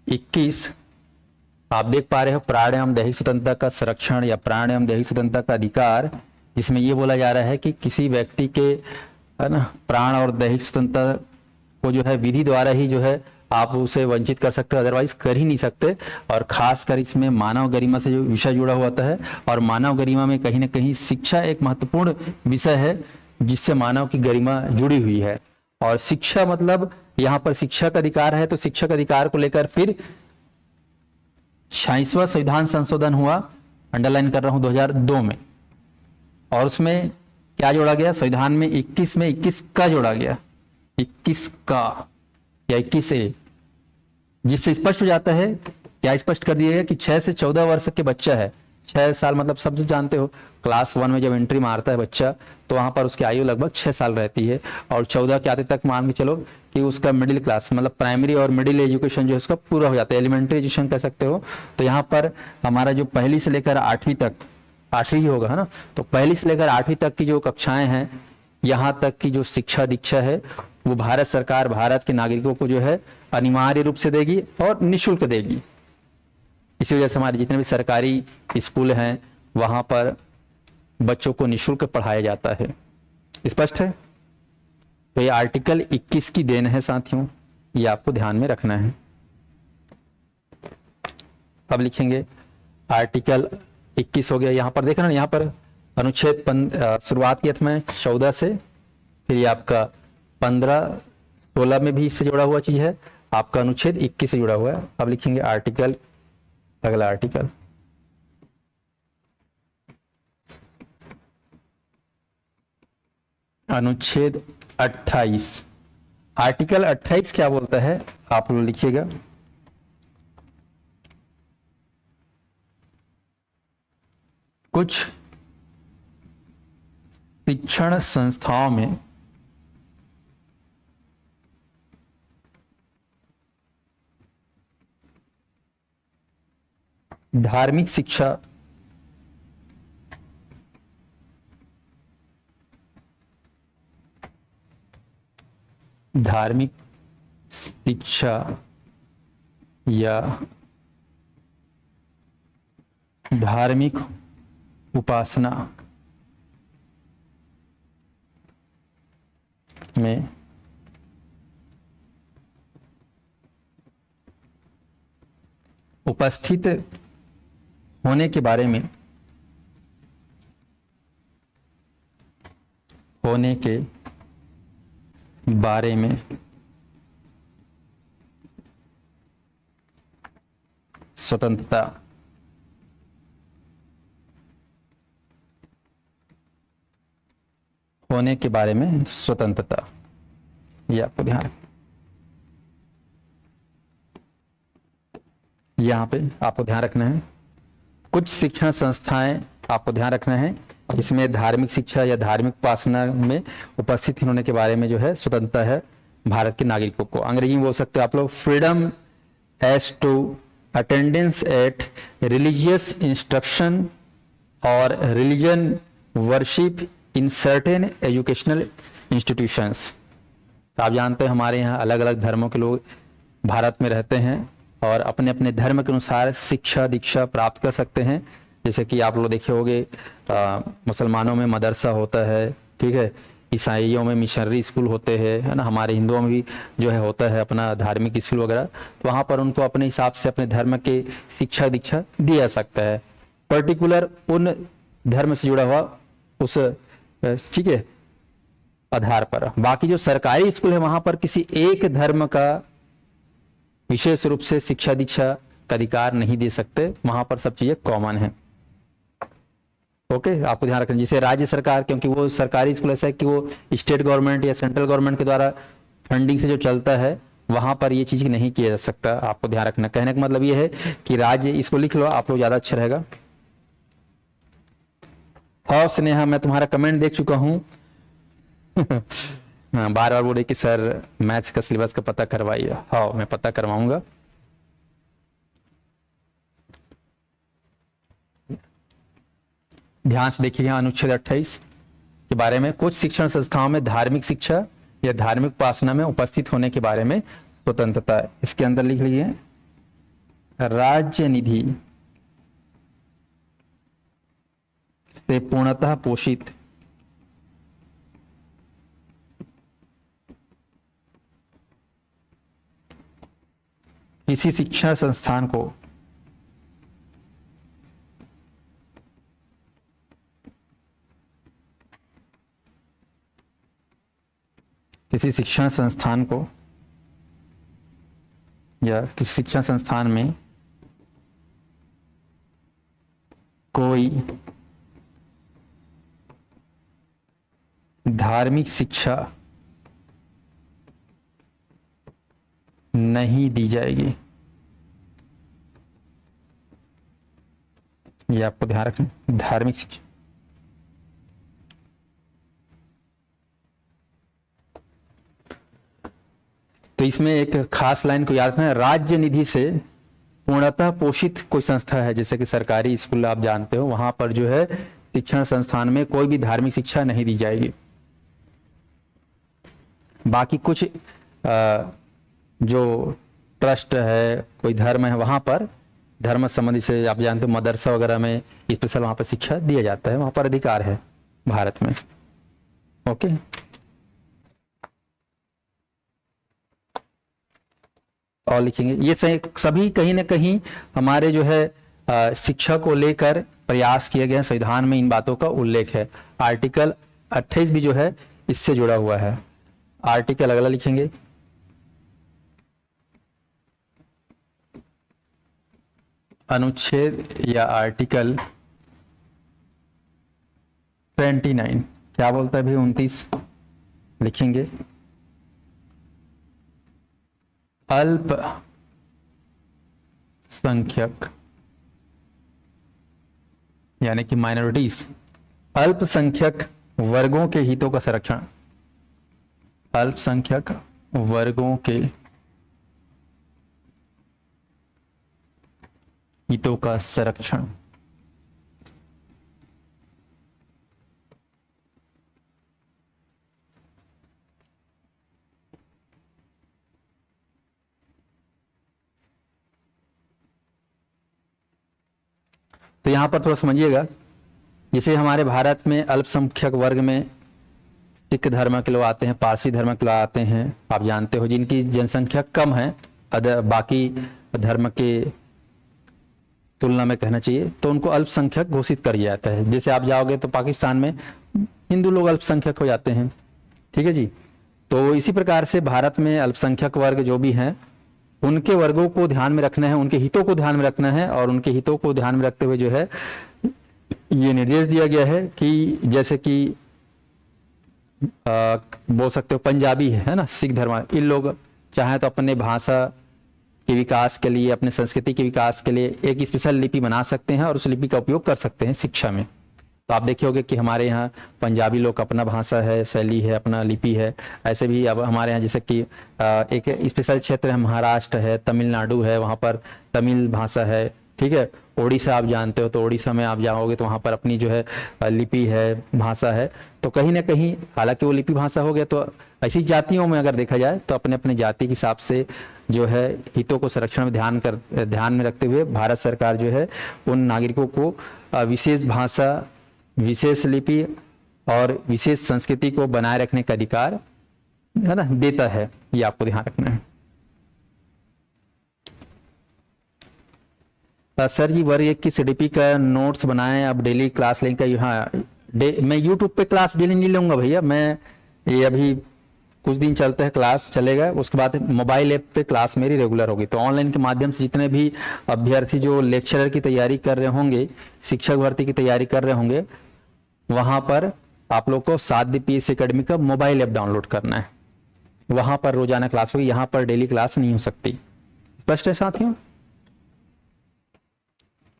21 आप देख पा रहे हो, प्राण एवं दैहिक स्वतंत्रता का संरक्षण या प्राण एवं दैहिक स्वतंत्रता का अधिकार, जिसमें ये बोला जा रहा है कि किसी व्यक्ति के है ना प्राण और दैहिक स्वतंत्रता को जो है विधि द्वारा ही जो है आप उसे वंचित कर सकते हो, अदरवाइज कर ही नहीं सकते। और खासकर इसमें मानव गरिमा से जो विषय जुड़ा होता है, और मानव गरिमा में कहीं ना कहीं शिक्षा एक महत्वपूर्ण विषय है जिससे मानव की गरिमा जुड़ी हुई है। और शिक्षा मतलब यहाँ पर शिक्षा का अधिकार है, तो शिक्षा का अधिकार को लेकर फिर 86वां संविधान संशोधन हुआ, अंडरलाइन कर रहा हूं 2002 में, और उसमें क्या जोड़ा गया, संविधान में 21 में 21 का जोड़ा गया, 21 का या 21A, जिससे स्पष्ट हो जाता है, क्या स्पष्ट कर दिया गया कि 6 से 14 वर्ष के बच्चा है, 6 साल मतलब सब जानते हो क्लास 1 में जब एंट्री मारता है बच्चा तो वहां पर उसकी आयु लगभग 6 साल रहती है, और 14 के आते तक मान के चलो कि उसका मिडिल क्लास मतलब प्राइमरी और मिडिल एजुकेशन जो है उसका पूरा हो जाता है, एलिमेंट्री एजुकेशन कह सकते हो। तो यहाँ पर हमारा जो पहली से लेकर 8वीं तक, 8वीं ही होगा है ना, तो पहली से लेकर 8वीं तक की जो कक्षाएं हैं, यहाँ तक की जो शिक्षा दीक्षा है वो भारत सरकार भारत के नागरिकों को जो है अनिवार्य रूप से देगी और निःशुल्क देगी। इसी वजह से हमारे जितने भी सरकारी स्कूल हैं वहां पर बच्चों को निःशुल्क पढ़ाया जाता है। स्पष्ट है? तो ये आर्टिकल 21 की देन है साथियों, ये आपको ध्यान में रखना है। अब लिखेंगे आर्टिकल 21 हो गया। यहाँ पर देखना, यहाँ पर अनुच्छेद शुरुआत की में 14 से, फिर ये आपका 15-16 में भी इससे जुड़ा हुआ चीज है, आपका अनुच्छेद 21 से जुड़ा हुआ है। अब लिखेंगे आर्टिकल, अगला आर्टिकल अनुच्छेद 28। आर्टिकल 28 क्या बोलता है आप लोग लिखिएगा। कुछ शिक्षण संस्थाओं में धार्मिक शिक्षा या धार्मिक उपासना में उपस्थित होने के बारे में स्वतंत्रता होने के बारे में स्वतंत्रता, ये आपको ध्यान, यहाँ पे आपको ध्यान रखना है। कुछ शिक्षण संस्थाएं आपको ध्यान रखना है, इसमें धार्मिक शिक्षा या धार्मिक उपासना में उपस्थित होने के बारे में जो है स्वतंत्रता है भारत के नागरिकों को। अंग्रेजी में बोल सकते हो आप लोग, freedom as to attendance at religious instruction और religion worship in certain educational institutions. आप जानते हैं हमारे यहाँ अलग अलग धर्मों के लोग भारत में रहते हैं और अपने अपने धर्म के अनुसार शिक्षा दीक्षा प्राप्त कर सकते हैं। जैसे कि आप लोग देखे होंगे मुसलमानों में मदरसा होता है, ठीक है, ईसाइयों में मिशनरी स्कूल होते हैं, है ना, हमारे हिंदुओं में भी जो है होता है अपना धार्मिक स्कूल वगैरह। तो वहाँ पर उनको अपने हिसाब से अपने धर्म के शिक्षा दीक्षा दिया जा सकता है, पर्टिकुलर उन धर्म से जुड़ा हुआ उस, ठीक है, आधार पर। बाकी जो सरकारी स्कूल है वहां पर किसी एक धर्म का विशेष रूप से शिक्षा दीक्षा का अधिकार नहीं दे सकते, वहां पर सब चीजें कॉमन है। ओके, आपको ध्यान रखना। जैसे राज्य सरकार, क्योंकि वो सरकारी स्कूल ऐसा है कि वो स्टेट गवर्नमेंट या सेंट्रल गवर्नमेंट के द्वारा फंडिंग से जो चलता है, वहां पर ये चीज नहीं किया जा सकता, आपको ध्यान रखना। कहने का मतलब ये है कि राज्य, इसको लिख लो आप लोग, ज्यादा अच्छा रहेगा। हाँ स्नेहा, मैं तुम्हारा कमेंट देख चुका हूं। बार बार बोले कि सर मैथ्स का सिलेबस का पता करवाइए। हाँ, मैं पता करवाऊंगा। ध्यान से देखिएगा अनुच्छेद 28 के बारे में। कुछ शिक्षण संस्थाओं में धार्मिक शिक्षा या धार्मिक उपासना में उपस्थित होने के बारे में स्वतंत्रता है। इसके अंदर लिख लीजिए, राज्य निधि से पूर्णतः पोषित किसी शिक्षा संस्थान को या किसी शिक्षण संस्थान में कोई धार्मिक शिक्षा नहीं दी जाएगी, ये आपको ध्यान रखना। धार्मिक शिक्षा, तो इसमें एक खास लाइन को याद रखना, राज्य निधि से पूर्णतः पोषित कोई संस्था है, जैसे कि सरकारी स्कूल आप जानते हो, वहां पर जो है शिक्षण संस्थान में कोई भी धार्मिक शिक्षा नहीं दी जाएगी। बाकी कुछ जो ट्रस्ट है, कोई धर्म है, वहां पर धर्म संबंधी से आप जानते हो मदरसा वगैरह में स्पेशल वहां पर शिक्षा दिया जाता है, वहां पर अधिकार है भारत में। ओके, और लिखेंगे। ये सभी कहीं ना कहीं हमारे जो है शिक्षा को लेकर प्रयास किए गए हैं, संविधान में इन बातों का उल्लेख है। आर्टिकल 28 भी जो है इससे जुड़ा हुआ है। आर्टिकल अगला लिखेंगे, अनुच्छेद या आर्टिकल 29 क्या बोलता है भाई? 29 लिखेंगे, अल्पसंख्यक यानी कि माइनॉरिटीज, अल्पसंख्यक वर्गों के हितों का संरक्षण, अल्पसंख्यक वर्गों के हितों का संरक्षण। तो यहां पर थोड़ा समझिएगा, जैसे हमारे भारत में अल्पसंख्यक वर्ग में सिख धर्म के लोग आते हैं, पारसी धर्म के लोग आते हैं, आप जानते हो, जिनकी जनसंख्या कम है बाकी धर्म के तुलना में कहना चाहिए, तो उनको अल्पसंख्यक घोषित कर दिया जाता है। जैसे आप जाओगे तो पाकिस्तान में हिंदू लोग अल्पसंख्यक हो जाते हैं, ठीक है जी। तो इसी प्रकार से भारत में अल्पसंख्यक वर्ग जो भी हैं उनके वर्गों को ध्यान में रखना है, उनके हितों को ध्यान में रखना है, और उनके हितों को ध्यान में रखते हुए जो है ये निर्देश दिया गया है कि जैसे कि बोल सकते हो पंजाबी है ना, सिख धर्म, इन लोग चाहे तो अपने भाषा के विकास के लिए, अपने संस्कृति के विकास के लिए एक स्पेशल लिपि बना सकते हैं और उस लिपि का उपयोग कर सकते हैं शिक्षा में। तो आप देखे होंगे कि हमारे यहाँ पंजाबी लोग का अपना भाषा है, शैली है, अपना लिपि है। ऐसे भी अब हमारे यहाँ जैसे कि एक स्पेशल क्षेत्र है, महाराष्ट्र है, तमिलनाडु है, वहाँ पर तमिल भाषा है, ठीक है। ओडिशा आप जानते हो, तो ओडिशा में आप जाओगे तो वहाँ पर अपनी जो है लिपि है, भाषा है। तो कहीं ना कहीं हालांकि वो लिपि भाषा हो गया, तो ऐसी जातियों में अगर देखा जाए तो अपने अपने जाति के हिसाब से जो है हितों को संरक्षण में ध्यान में रखते हुए भारत सरकार जो है उन नागरिकों को विशेष भाषा, विशेष लिपि और विशेष संस्कृति को बनाए रखने का अधिकार है ना देता है। ये आपको ध्यान रखना है। सर जी वर्ग 1 की सीडीपी का नोट्स बनाएं, अब डेली क्लास लेंगे। हाँ मैं यूट्यूब पे क्लास डेली नहीं लूंगा भैया, मैं ये अभी कुछ दिन चलते हैं क्लास चलेगा, उसके बाद मोबाइल ऐप पे क्लास मेरी रेगुलर होगी। तो ऑनलाइन के माध्यम से जितने भी अभ्यर्थी जो लेक्चरर की तैयारी कर रहे होंगे, शिक्षक भर्ती की तैयारी कर रहे होंगे, वहां पर आप लोग को साध्य पीएस एकेडमी का मोबाइल ऐप डाउनलोड करना है, वहां पर रोजाना क्लास होगी, यहाँ पर डेली क्लास नहीं हो सकती। स्पष्ट है साथियों?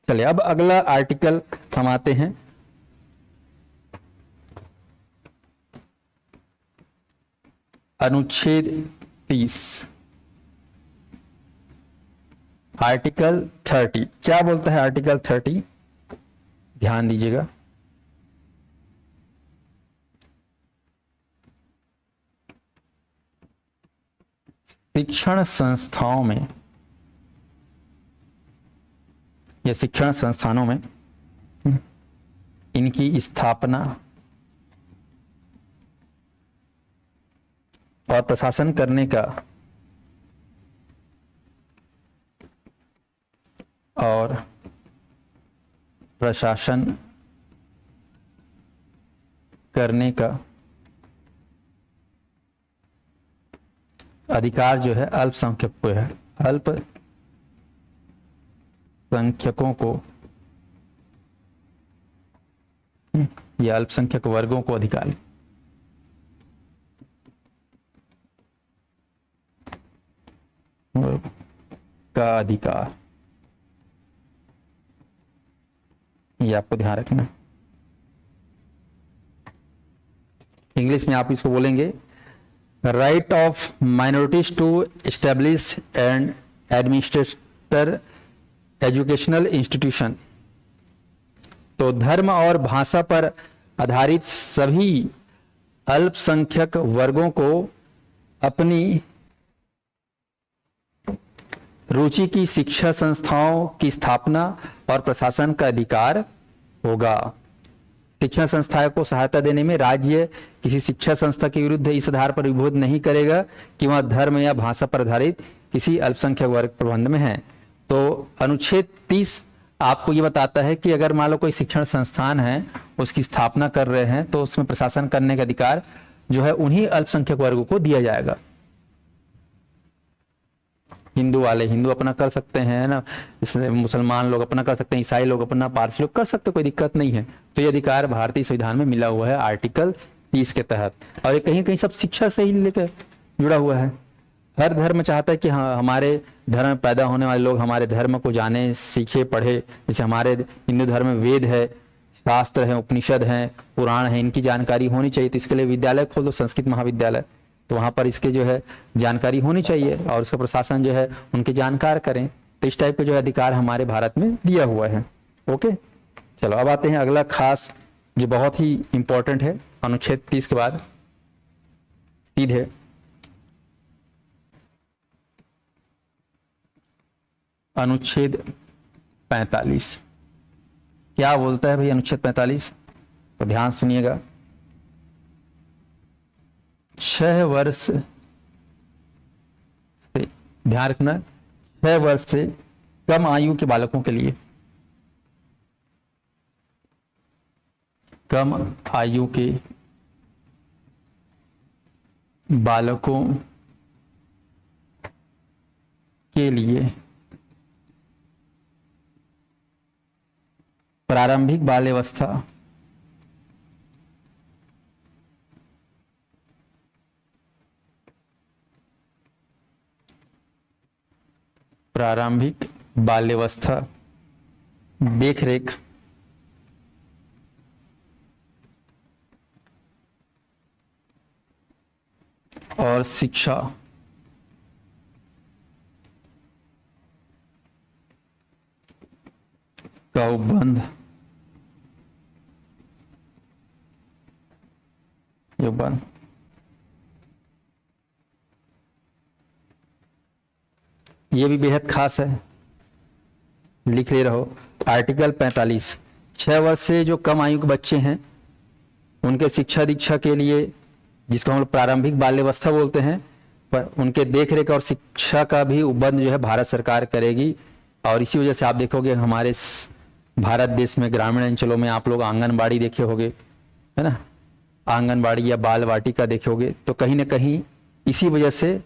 चलिए अब अगला आर्टिकल हम आते हैं, अनुच्छेद 30, आर्टिकल 30 क्या बोलता है? आर्टिकल 30 ध्यान दीजिएगा, शिक्षण संस्थाओं में या शिक्षण संस्थानों में इनकी स्थापना और प्रशासन करने का और प्रशासन करने का अधिकार जो है अल्पसंख्यक को है, अल्पसंख्यकों को या अल्पसंख्यक वर्गों को अधिकार का अधिकार, ये आपको ध्यान रखना। इंग्लिश में आप इसको बोलेंगे right of minorities to establish and administrator educational institution. तो धर्म और भाषा पर आधारित सभी अल्पसंख्यक वर्गों को अपनी रुचि की शिक्षा संस्थाओं की स्थापना और प्रशासन का अधिकार होगा। शिक्षा संस्थाओं को सहायता देने में राज्य किसी शिक्षा संस्था के विरुद्ध इस आधार पर विरोध नहीं करेगा कि वह धर्म या भाषा पर आधारित किसी अल्पसंख्यक वर्ग प्रबंध में है। तो अनुच्छेद 30 आपको ये बताता है कि अगर मान लो कोई शिक्षण संस्थान है, उसकी स्थापना कर रहे हैं, तो उसमें प्रशासन करने का अधिकार जो है उन्हीं अल्पसंख्यक वर्गों को दिया जाएगा। हिंदू वाले हिंदू अपना कर सकते हैं ना, इसमें मुसलमान लोग अपना कर सकते हैं, ईसाई लोग अपना, पारसी लोग कर सकते, कोई दिक्कत नहीं है। तो ये अधिकार भारतीय संविधान में मिला हुआ है आर्टिकल 30 के तहत। और ये कहीं कहीं सब शिक्षा से ही लेकर जुड़ा हुआ है। हर धर्म चाहता है कि हाँ, हमारे धर्म में पैदा होने वाले लोग हमारे धर्म को जाने, सीखे, पढ़े। जैसे हमारे हिंदू धर्म में वेद है, शास्त्र है, उपनिषद है, पुराण है, इनकी जानकारी होनी चाहिए। तो इसके लिए विद्यालय खोल दो, संस्कृत महाविद्यालय, तो वहां पर इसके जो है जानकारी होनी चाहिए और उसका प्रशासन जो है उनके जानकार करें। तो इस टाइप के जो अधिकार हमारे भारत में दिया हुआ है। ओके, चलो अब आते हैं अगला खास जो बहुत ही इंपॉर्टेंट है, अनुच्छेद 30 के बाद सीधे अनुच्छेद 45 क्या बोलता है भाई। अनुच्छेद 45 तो ध्यान सुनिएगा। 6 वर्ष से, ध्यान रखना, 6 वर्ष से कम आयु के बालकों के लिए, कम आयु के बालकों के लिए प्रारंभिक बाल्यावस्था देखरेख और शिक्षा का उपबंध ये भी बेहद खास है, लिख ले रहो। आर्टिकल 45, 6 वर्ष से जो कम आयु के बच्चे हैं उनके शिक्षा दीक्षा के लिए, जिसको हम लोग प्रारंभिक बाल्यावस्था बोलते हैं, पर उनके देखरेख और शिक्षा का भी उपबंध जो है भारत सरकार करेगी। और इसी वजह से आप देखोगे हमारे भारत देश में ग्रामीण अंचलों में आप लोग आंगनबाड़ी देखे होंगे, है ना, आंगनबाड़ी या बाल वाटिका देखे होंगे। तो कहीं ना कहीं इसी वजह से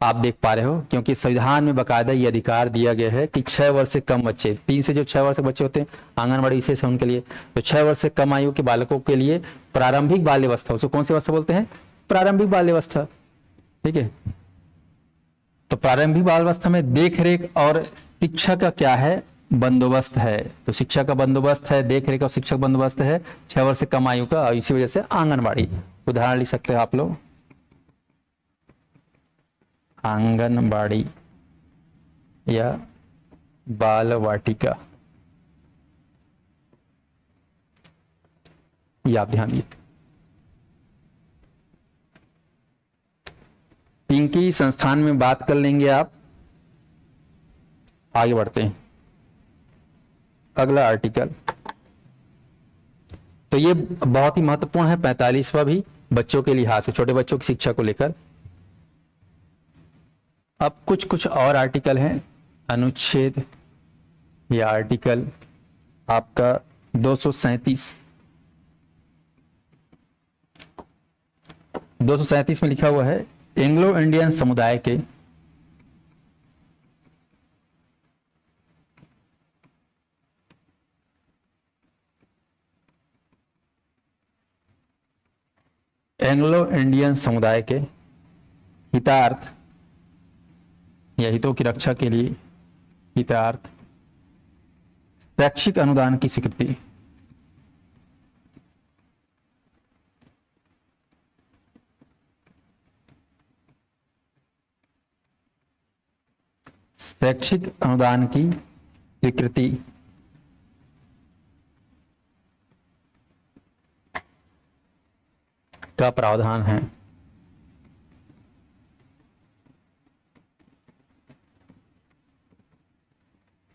आप देख पा रहे हो, क्योंकि संविधान में बाकायदा ये अधिकार दिया गया है कि 6 वर्ष से कम बच्चे, 3 से जो 6 वर्ष के बच्चे होते हैं आंगनबाड़ी विशेष है उनके लिए, तो 6 वर्ष से कम आयु के बालकों के लिए प्रारंभिक बाल्यावस्था, उसको कौन सी अवस्था बोलते हैं, प्रारंभिक बाल्यावस्था। ठीक है, तो प्रारंभिक बाल्यावस्था में देख रेख और शिक्षा का क्या है, बंदोबस्त है। तो शिक्षा का बंदोबस्त है, देख रेख और शिक्षक बंदोबस्त है 6 वर्ष से कम आयु का, और इसी वजह से आंगनबाड़ी। उदाहरण लिख सकते हैं आप लोग, आंगनबाड़ी या बाल वाटिका, ये आप ध्यान दिए। इनकी संस्थान में बात कर लेंगे आप। आगे बढ़ते हैं, अगला आर्टिकल, तो ये बहुत ही महत्वपूर्ण है, 45वां भी बच्चों के लिहाज से, छोटे बच्चों की शिक्षा को लेकर। अब कुछ और आर्टिकल हैं, अनुच्छेद या आर्टिकल आपका 237 में लिखा हुआ है, एंग्लो इंडियन समुदाय के हितार्थ या हितों की रक्षा के लिए हितार्थ शैक्षिक अनुदान की स्वीकृति। शैक्षिक अनुदान की स्वीकृति का प्रावधान है।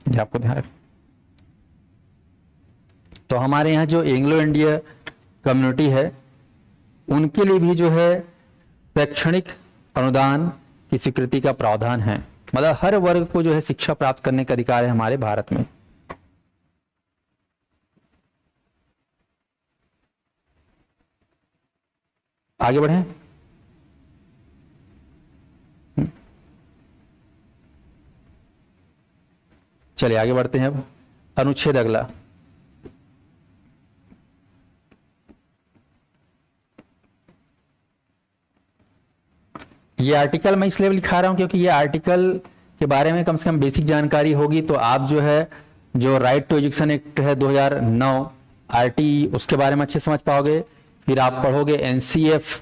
आपको ध्यान रखें। तो हमारे यहाँ जो एंग्लो इंडिया कम्युनिटी है उनके लिए भी जो है शैक्षणिक अनुदान की स्वीकृति का प्रावधान है। मतलब हर वर्ग को जो है शिक्षा प्राप्त करने का अधिकार है हमारे भारत में। आगे बढ़ें। चलिए आगे बढ़ते हैं। अब अनुच्छेद अगला, ये आर्टिकल मैं इसलिए लिखा रहा हूं क्योंकि ये आर्टिकल के बारे में कम से कम बेसिक जानकारी होगी, तो आप जो है जो राइट टू एजुकेशन एक्ट है 2009 आरटी, उसके बारे में अच्छे समझ पाओगे। फिर आप पढ़ोगे एनसीएफ,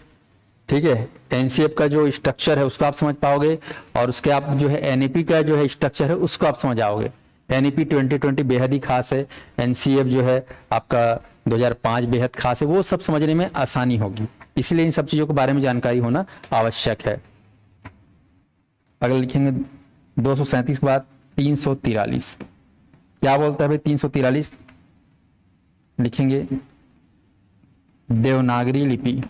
ठीक है, एनसीएफ का जो स्ट्रक्चर है उसको आप समझ पाओगे, और उसके आप जो है एनईपी का जो है स्ट्रक्चर है उसको आप समझ आओगे। एनईपी 2020 बेहद ही खास है, एनसीएफ जो है आपका 2005 बेहद खास है, वो सब समझने में आसानी होगी, इसलिए इन सब चीजों के बारे में जानकारी होना आवश्यक है। अगर लिखेंगे 237 के बाद 343, क्या बोलता है भाई 343? लिखेंगे देवनागरी लिपि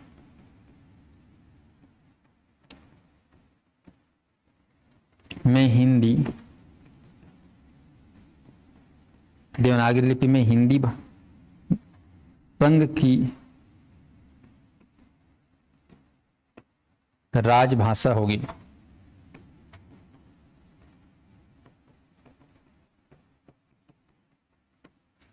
में हिंदी, देवनागरी लिपि में हिंदी संघ की राजभाषा होगी।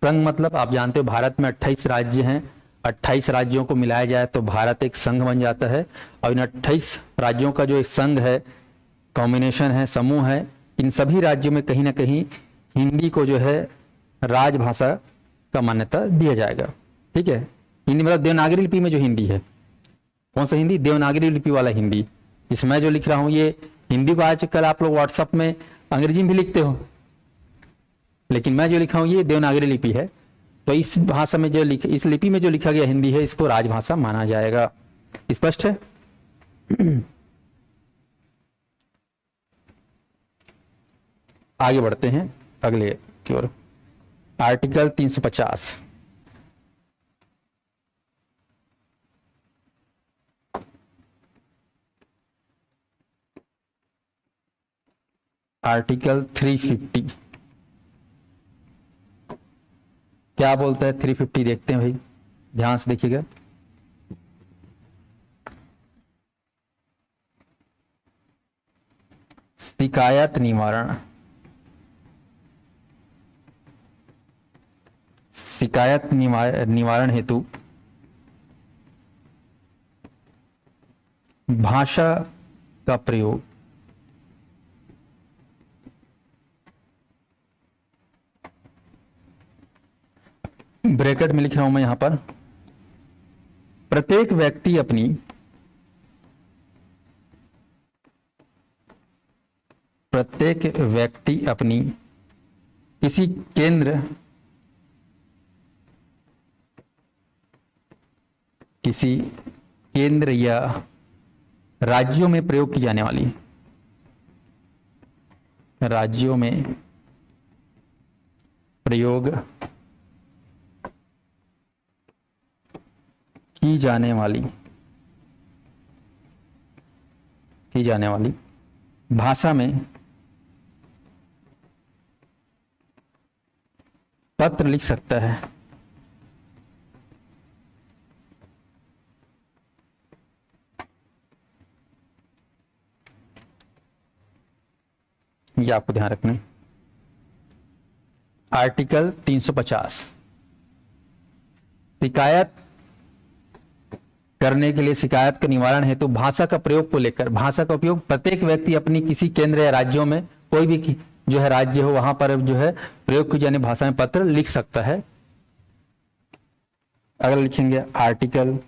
संघ मतलब आप जानते हो भारत में 28 राज्य हैं, 28 राज्यों को मिलाया जाए तो भारत एक संघ बन जाता है, और इन 28 राज्यों का जो एक संघ है, कॉम्बिनेशन है, समूह है, इन सभी राज्यों में कहीं ना कहीं हिंदी को जो है राजभाषा का मान्यता दिया जाएगा। ठीक है, हिंदी मतलब देवनागरी लिपि में जो हिंदी है, कौन सा हिंदी? देवनागरी लिपि वाला हिंदी। इसमें जो लिख रहा हूं ये हिंदी को आजकल आप लोग व्हाट्सएप में अंग्रेजी में भी लिखते हो, लेकिन मैं जो लिखा हूं ये देवनागरी लिपि है, तो इस भाषा में जो इस लिपि में जो लिखा गया हिंदी है, इसको राजभाषा माना जाएगा। स्पष्ट है? आगे बढ़ते हैं अगले की ओर। आर्टिकल 350, आर्टिकल 350 क्या बोलता है? 350 देखते हैं भाई, ध्यान से देखिएगा। शिकायत निवारण, शिकायत निवारण हेतु भाषा का प्रयोग ब्रैकेट में लिख रहा हूं मैं यहां पर, प्रत्येक व्यक्ति अपनी किसी केंद्र या राज्यों में प्रयोग की जाने वाली, राज्यों में प्रयोग की जाने वाली भाषा में पत्र लिख सकता है। ये आपको ध्यान रखना है। आर्टिकल 350, शिकायत करने के लिए, शिकायत का निवारण हेतु भाषा का प्रयोग को लेकर, भाषा का उपयोग प्रत्येक व्यक्ति अपनी किसी केंद्र या राज्यों में, कोई भी जो है राज्य हो वहां पर जो है प्रयोग की जाने भाषा में पत्र लिख सकता है। अगर लिखेंगे आर्टिकल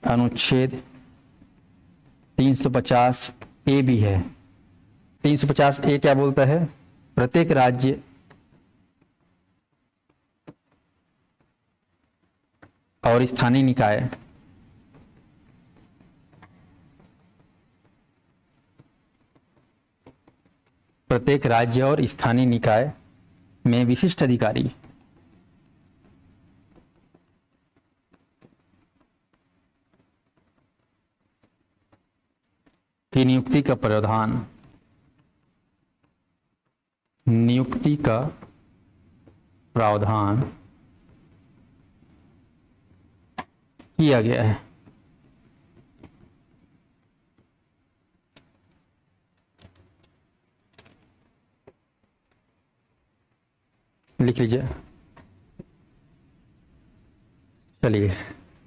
अनुच्छेद 350 ए भी है। 350 ए क्या बोलता है? प्रत्येक राज्य और स्थानीय निकाय प्रत्येक राज्य और स्थानीय निकाय में विशिष्ट अधिकारी की नियुक्ति का प्रावधान, नियुक्ति का प्रावधान किया गया है। लिख लीजिए। चलिए,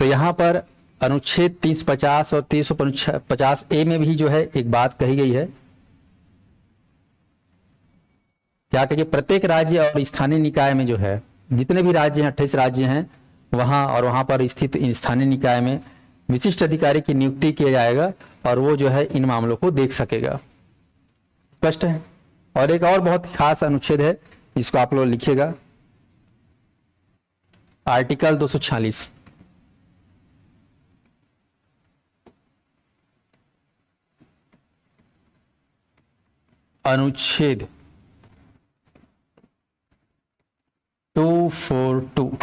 तो यहां पर अनुच्छेद 350 और 350 ए में भी जो है एक बात कही गई है। क्या कहिए, प्रत्येक राज्य और स्थानीय निकाय में जो है, जितने भी राज्य हैं, 28 राज्य हैं, वहां और वहां पर स्थित स्थानीय निकाय में विशिष्ट अधिकारी की नियुक्ति किया जाएगा और वो जो है इन मामलों को देख सकेगा। स्पष्ट है। और एक और बहुत खास अनुच्छेद है, जिसको आप लोग लिखिएगा, आर्टिकल 246। अनुच्छेद 242।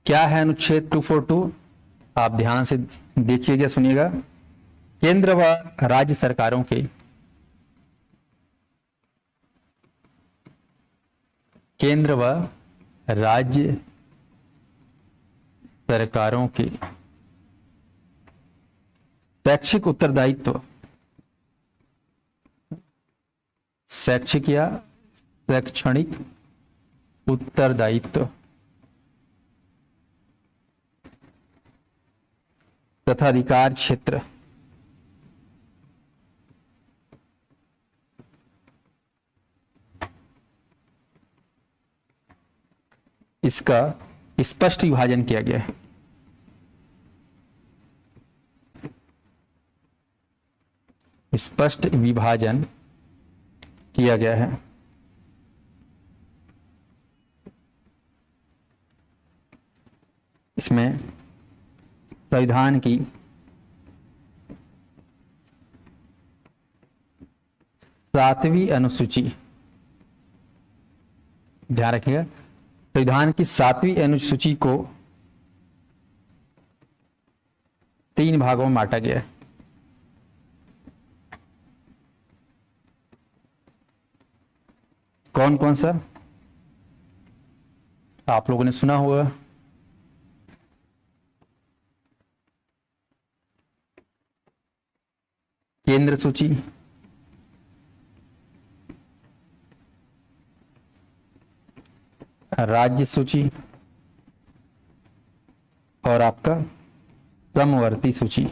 क्या है अनुच्छेद 242? आप ध्यान से देखिएगा, सुनिएगा। केंद्र व राज्य सरकारों के केंद्र व राज्य सरकारों के शैक्षिक उत्तरदायित्व, शैक्षिक या शैक्षणिक उत्तरदायित्व तथा अधिकार क्षेत्र इसका स्पष्ट विभाजन किया गया है। स्पष्ट विभाजन किया गया है। इसमें संविधान की 7वीं अनुसूची, ध्यान रखिएगा, संविधान की 7वीं अनुसूची को 3 भागों में बांटा गया है। कौन कौन सा आप लोगों ने सुना होगा? केंद्र सूची, राज्य सूची और आपका समवर्ती सूची।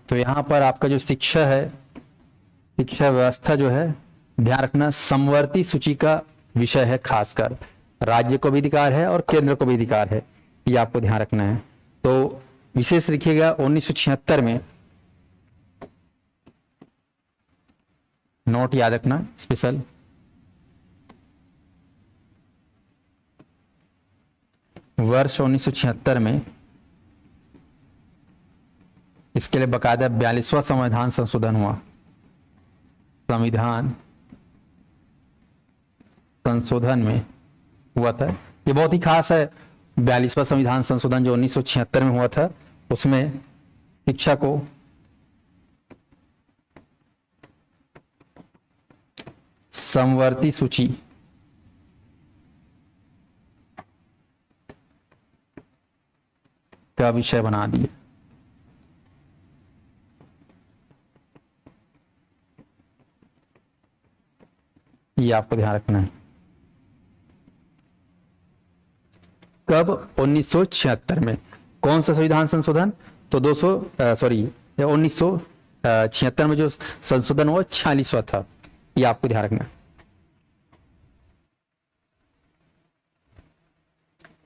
तो यहां पर आपका जो शिक्षा है, शिक्षा व्यवस्था जो है, ध्यान रखना, समवर्ती सूची का विषय है। खासकर राज्य को भी अधिकार है और केंद्र को भी अधिकार है, ये आपको ध्यान रखना है। तो विशेष लिखिएगा 1976 में, नोट याद रखना स्पेशल, वर्ष 1976 में इसके लिए बकायदा 42वां संविधान संशोधन हुआ। संविधान संशोधन में हुआ था, ये बहुत ही खास है। 42वां संविधान संशोधन जो 1976 में हुआ था, उसमें शिक्षा को समवर्ती सूची का विषय बना दिया। ये आपको ध्यान रखना है। कब? 1976 में। कौन सा संविधान संशोधन? तो 1976 में जो संशोधन हुआ 46वां था। ये आपको ध्यान रखना।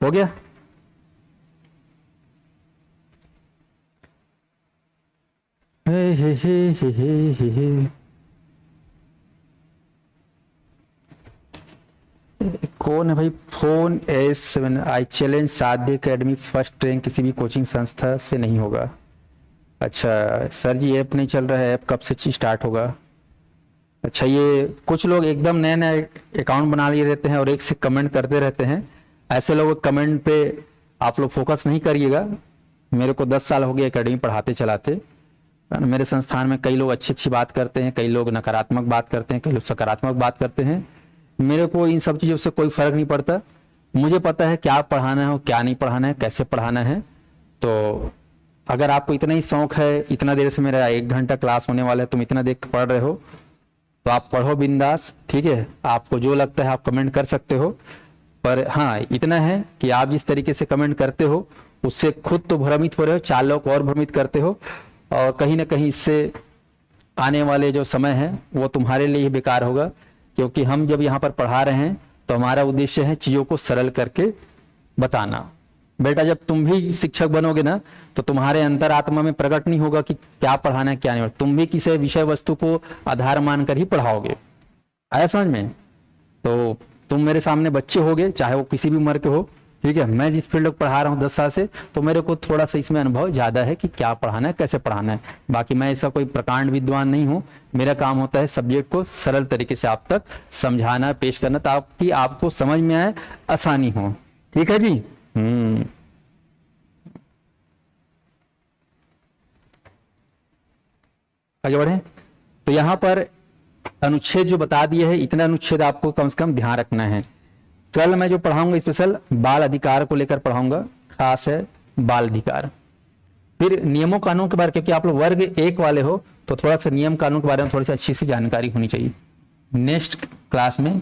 हो गया? हे। कौन है भाई? फोन S7 आई चैलेंज साध्य एकेडमी फर्स्ट रैंक किसी भी कोचिंग संस्था से नहीं होगा। अच्छा सर जी, ऐप नहीं चल रहा है, ऐप कब से स्टार्ट होगा? अच्छा, ये कुछ लोग एकदम नए नए अकाउंट बना लिए रहते हैं और एक से कमेंट करते रहते हैं। ऐसे लोग कमेंट पे आप लोग फोकस नहीं करिएगा। मेरे को 10 साल हो गए एकेडमी पढ़ाते चलाते। मेरे संस्थान में कई लोग अच्छी अच्छी बात करते हैं, कई लोग नकारात्मक बात करते हैं, कई लोग सकारात्मक बात करते हैं। मेरे को इन सब चीज़ों से कोई फर्क नहीं पड़ता। मुझे पता है क्या पढ़ाना है, क्या नहीं पढ़ाना है, कैसे पढ़ाना है। तो अगर आपको इतना ही शौक है, इतना देर से मेरा 1 घंटा क्लास होने वाला है, तुम इतना देर पढ़ रहे हो, तो आप पढ़ो बिंदास, ठीक है। आपको जो लगता है आप कमेंट कर सकते हो, पर हाँ इतना है कि आप जिस तरीके से कमेंट करते हो उससे खुद तो भ्रमित हो रहे हो, 4 लोग को और भ्रमित करते हो, और कहीं ना कहीं इससे आने वाले जो समय है वो तुम्हारे लिए ही बेकार होगा। क्योंकि हम जब यहाँ पर पढ़ा रहे हैं तो हमारा उद्देश्य है चीज़ों को सरल करके बताना। बेटा जब तुम भी शिक्षक बनोगे ना तो तुम्हारे अंतरात्मा में प्रकट नहीं होगा कि क्या पढ़ाना है क्या नहीं, तुम भी किसी विषय वस्तु को आधार मानकर ही पढ़ाओगे। आया समझ में? तो तुम मेरे सामने बच्चे होगे, चाहे वो किसी भी उम्र के हो, ठीक है। मैं जिस फील्ड को पढ़ा रहा हूँ 10 साल से, तो मेरे को थोड़ा सा इसमें अनुभव ज्यादा है कि क्या पढ़ाना है, कैसे पढ़ाना है। बाकी मैं ऐसा कोई प्रकांड विद्वान नहीं हूँ। मेरा काम होता है सब्जेक्ट को सरल तरीके से आप तक समझाना, पेश करना, ताकि आपको समझ में आए, आसानी हो। ठीक है जी। आगे बढ़े। तो यहाँ पर अनुच्छेद जो बता दिए है, इतना अनुच्छेद आपको कम से कम ध्यान रखना है। कल मैं जो पढ़ाऊंगा स्पेशल बाल अधिकार को लेकर पढ़ाऊंगा, खास है बाल अधिकार। फिर नियमों कानून के बारे में, क्योंकि आप लोग वर्ग 1 वाले हो तो थोड़ा सा नियम कानून के बारे में थोड़ी सी अच्छी सी जानकारी होनी चाहिए। नेक्स्ट क्लास में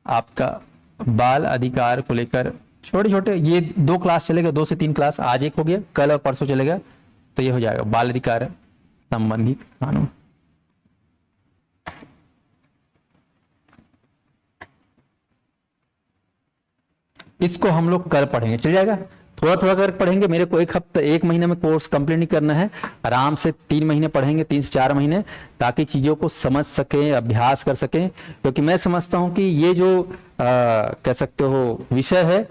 आपका बाल अधिकार को लेकर छोटे छोटे ये 2 क्लास चलेगा, 2 से 3 क्लास, आज एक हो गया, कल और परसों चलेगा, तो ये हो जाएगा बाल अधिकार संबंधित कानून। इसको हम लोग कल पढ़ेंगे, चल जाएगा। थोड़ा थोड़ा कर पढ़ेंगे। मेरे को 1 हफ्ता 1 महीने में कोर्स कंप्लीट नहीं करना है, आराम से 3 महीने पढ़ेंगे, 3 से 4 महीने, ताकि चीजों को समझ सकें, अभ्यास कर सकें। क्योंकि मैं समझता हूं कि ये जो कह सकते हो विषय है,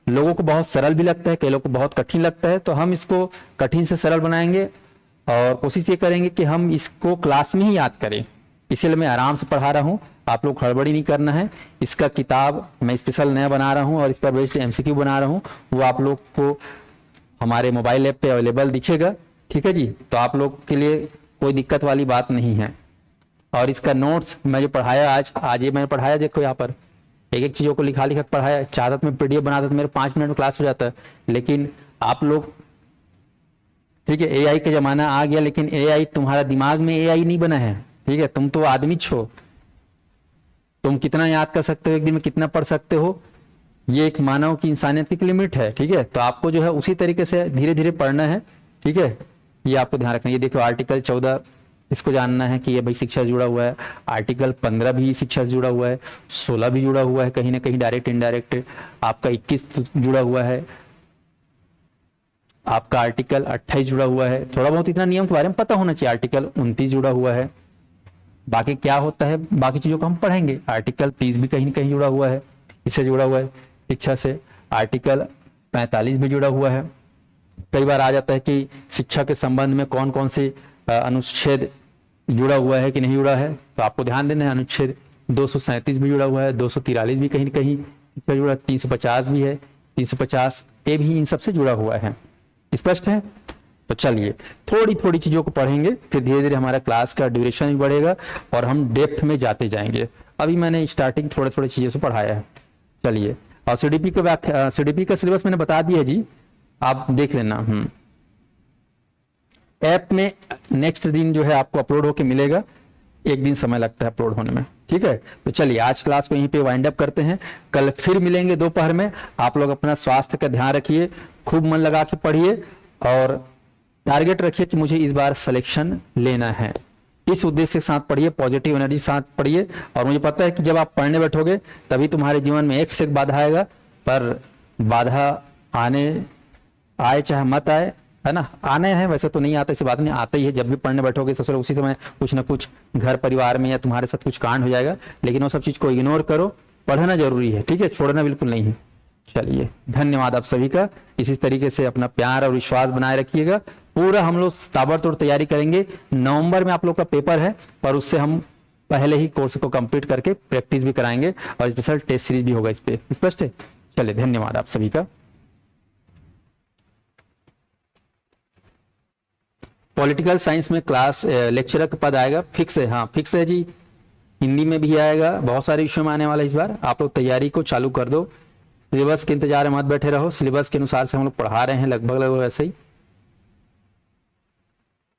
लोगों को बहुत सरल भी लगता है, कई लोगों को बहुत कठिन लगता है। तो हम इसको कठिन से सरल बनाएंगे और कोशिश ये करेंगे कि हम इसको क्लास में ही याद करें। इसलिए मैं आराम से पढ़ा रहा हूँ, आप लोग हड़बड़ी नहीं करना है। इसका किताब मैं स्पेशल नया बना रहा हूँ और इस पर बेस्ड एमसीक्यू बना रहा हूँ, वो आप लोग को हमारे मोबाइल ऐप पे अवेलेबल दिखेगा। ठीक है जी। तो आप लोग के लिए कोई दिक्कत वाली बात नहीं है। और इसका नोट्स मैं जो पढ़ाया आज ये मैंने पढ़ाया, देखो यहाँ पर एक एक चीज़ों को लिखा लिखा पढ़ाया। चाहता तो मैं पीडीएफ बनाता तो मेरे 5 मिनट में क्लास हो जाता है, लेकिन आप लोग, ठीक है, एआई का जमाना आ गया, लेकिन एआई तुम्हारा दिमाग में एआई नहीं बना है। ठीक है, तुम तो आदमी छो, तुम कितना याद कर सकते हो, एक दिन में कितना पढ़ सकते हो, ये एक मानव की इंसानियत की लिमिट है। ठीक है, तो आपको जो है उसी तरीके से धीरे धीरे पढ़ना है। ठीक है, ये आपको ध्यान रखना है। ये देखो आर्टिकल 14, इसको जानना है कि ये भाई शिक्षा से जुड़ा हुआ है। आर्टिकल 15 भी शिक्षा से जुड़ा हुआ है, 16 भी जुड़ा हुआ है, कहीं ना कहीं डायरेक्ट इनडायरेक्ट। आपका 21 जुड़ा हुआ है, आपका आर्टिकल 28 जुड़ा हुआ है। थोड़ा बहुत इतना नियम के बारे में पता होना चाहिए। आर्टिकल 29 जुड़ा हुआ है। बाकी क्या होता है, बाकी चीजों को हम पढ़ेंगे। आर्टिकल 30 भी कहीं ना कहीं जुड़ा हुआ है, इससे जुड़ा हुआ है शिक्षा से। आर्टिकल 45 भी जुड़ा हुआ है। कई बार आ जाता है कि शिक्षा के संबंध में कौन कौन से अनुच्छेद जुड़ा हुआ है कि नहीं जुड़ा है, तो आपको ध्यान देना है। अनुच्छेद 237 भी जुड़ा हुआ है, 243 भी कहीं ना कहीं शिक्षा जुड़ा, 350 भी है, 350 ए भी इन सबसे जुड़ा हुआ है। स्पष्ट है? तो चलिए थोड़ी थोड़ी चीजों को पढ़ेंगे, फिर धीरे धीरे हमारा क्लास का ड्यूरेशन भी बढ़ेगा और हम डेप्थ में जाते जाएंगे। अभी मैंने स्टार्टिंग थोड़े थोड़े चीजों से पढ़ाया है। चलिए, और सीडीपी का सिलेबस मैंने बता दिया जी, आप देख लेना। ऐप में नेक्स्ट दिन जो है आपको अपलोड होके मिलेगा, 1 दिन समय लगता है अपलोड होने में। ठीक है, तो चलिए आज क्लास को यहीं पे वाइंड अप करते हैं। कल फिर मिलेंगे दोपहर में। आप लोग अपना स्वास्थ्य का ध्यान रखिए, खूब मन लगा के पढ़िए और टारगेट रखिए कि मुझे इस बार सिलेक्शन लेना है। इस उद्देश्य के साथ पढ़िए, पॉजिटिव एनर्जी के साथ पढ़िए। और मुझे पता है कि जब आप पढ़ने बैठोगे तभी तुम्हारे जीवन में एक से एक बाधा आएगा, पर बाधा आए चाहे मत आए, है ना, आने हैं, वैसे तो नहीं आता, ऐसी बात नहीं, आता ही है। जब भी पढ़ने बैठोगे तो उसी समय कुछ ना कुछ घर परिवार में या तुम्हारे साथ कुछ कांड हो जाएगा, लेकिन वो सब चीज को इग्नोर करो। पढ़ना जरूरी है, ठीक है, छोड़ना बिल्कुल नहीं है। चलिए, धन्यवाद आप सभी का। इसी तरीके से अपना प्यार और विश्वास बनाए रखिएगा। पूरा हम लोग ताबड़तोड़ तैयारी करेंगे। नवंबर में आप लोग का पेपर है, पर उससे हम पहले ही कोर्स को कंप्लीट करके प्रैक्टिस भी कराएंगे और स्पेशल टेस्ट सीरीज भी होगा इस पे। स्पष्ट है? चलिए, धन्यवाद आप सभी का। पॉलिटिकल साइंस में क्लास लेक्चरर का पद आएगा, फिक्स है, हाँ फिक्स है जी। हिंदी में भी आएगा, बहुत सारे विषयों में आने वाला इस बार। आप लोग तैयारी को चालू कर दो, सिलेबस के इंतजार में मत बैठे रहो, सिलेबस के अनुसार से हम लोग पढ़ा रहे हैं लगभग वैसे ही।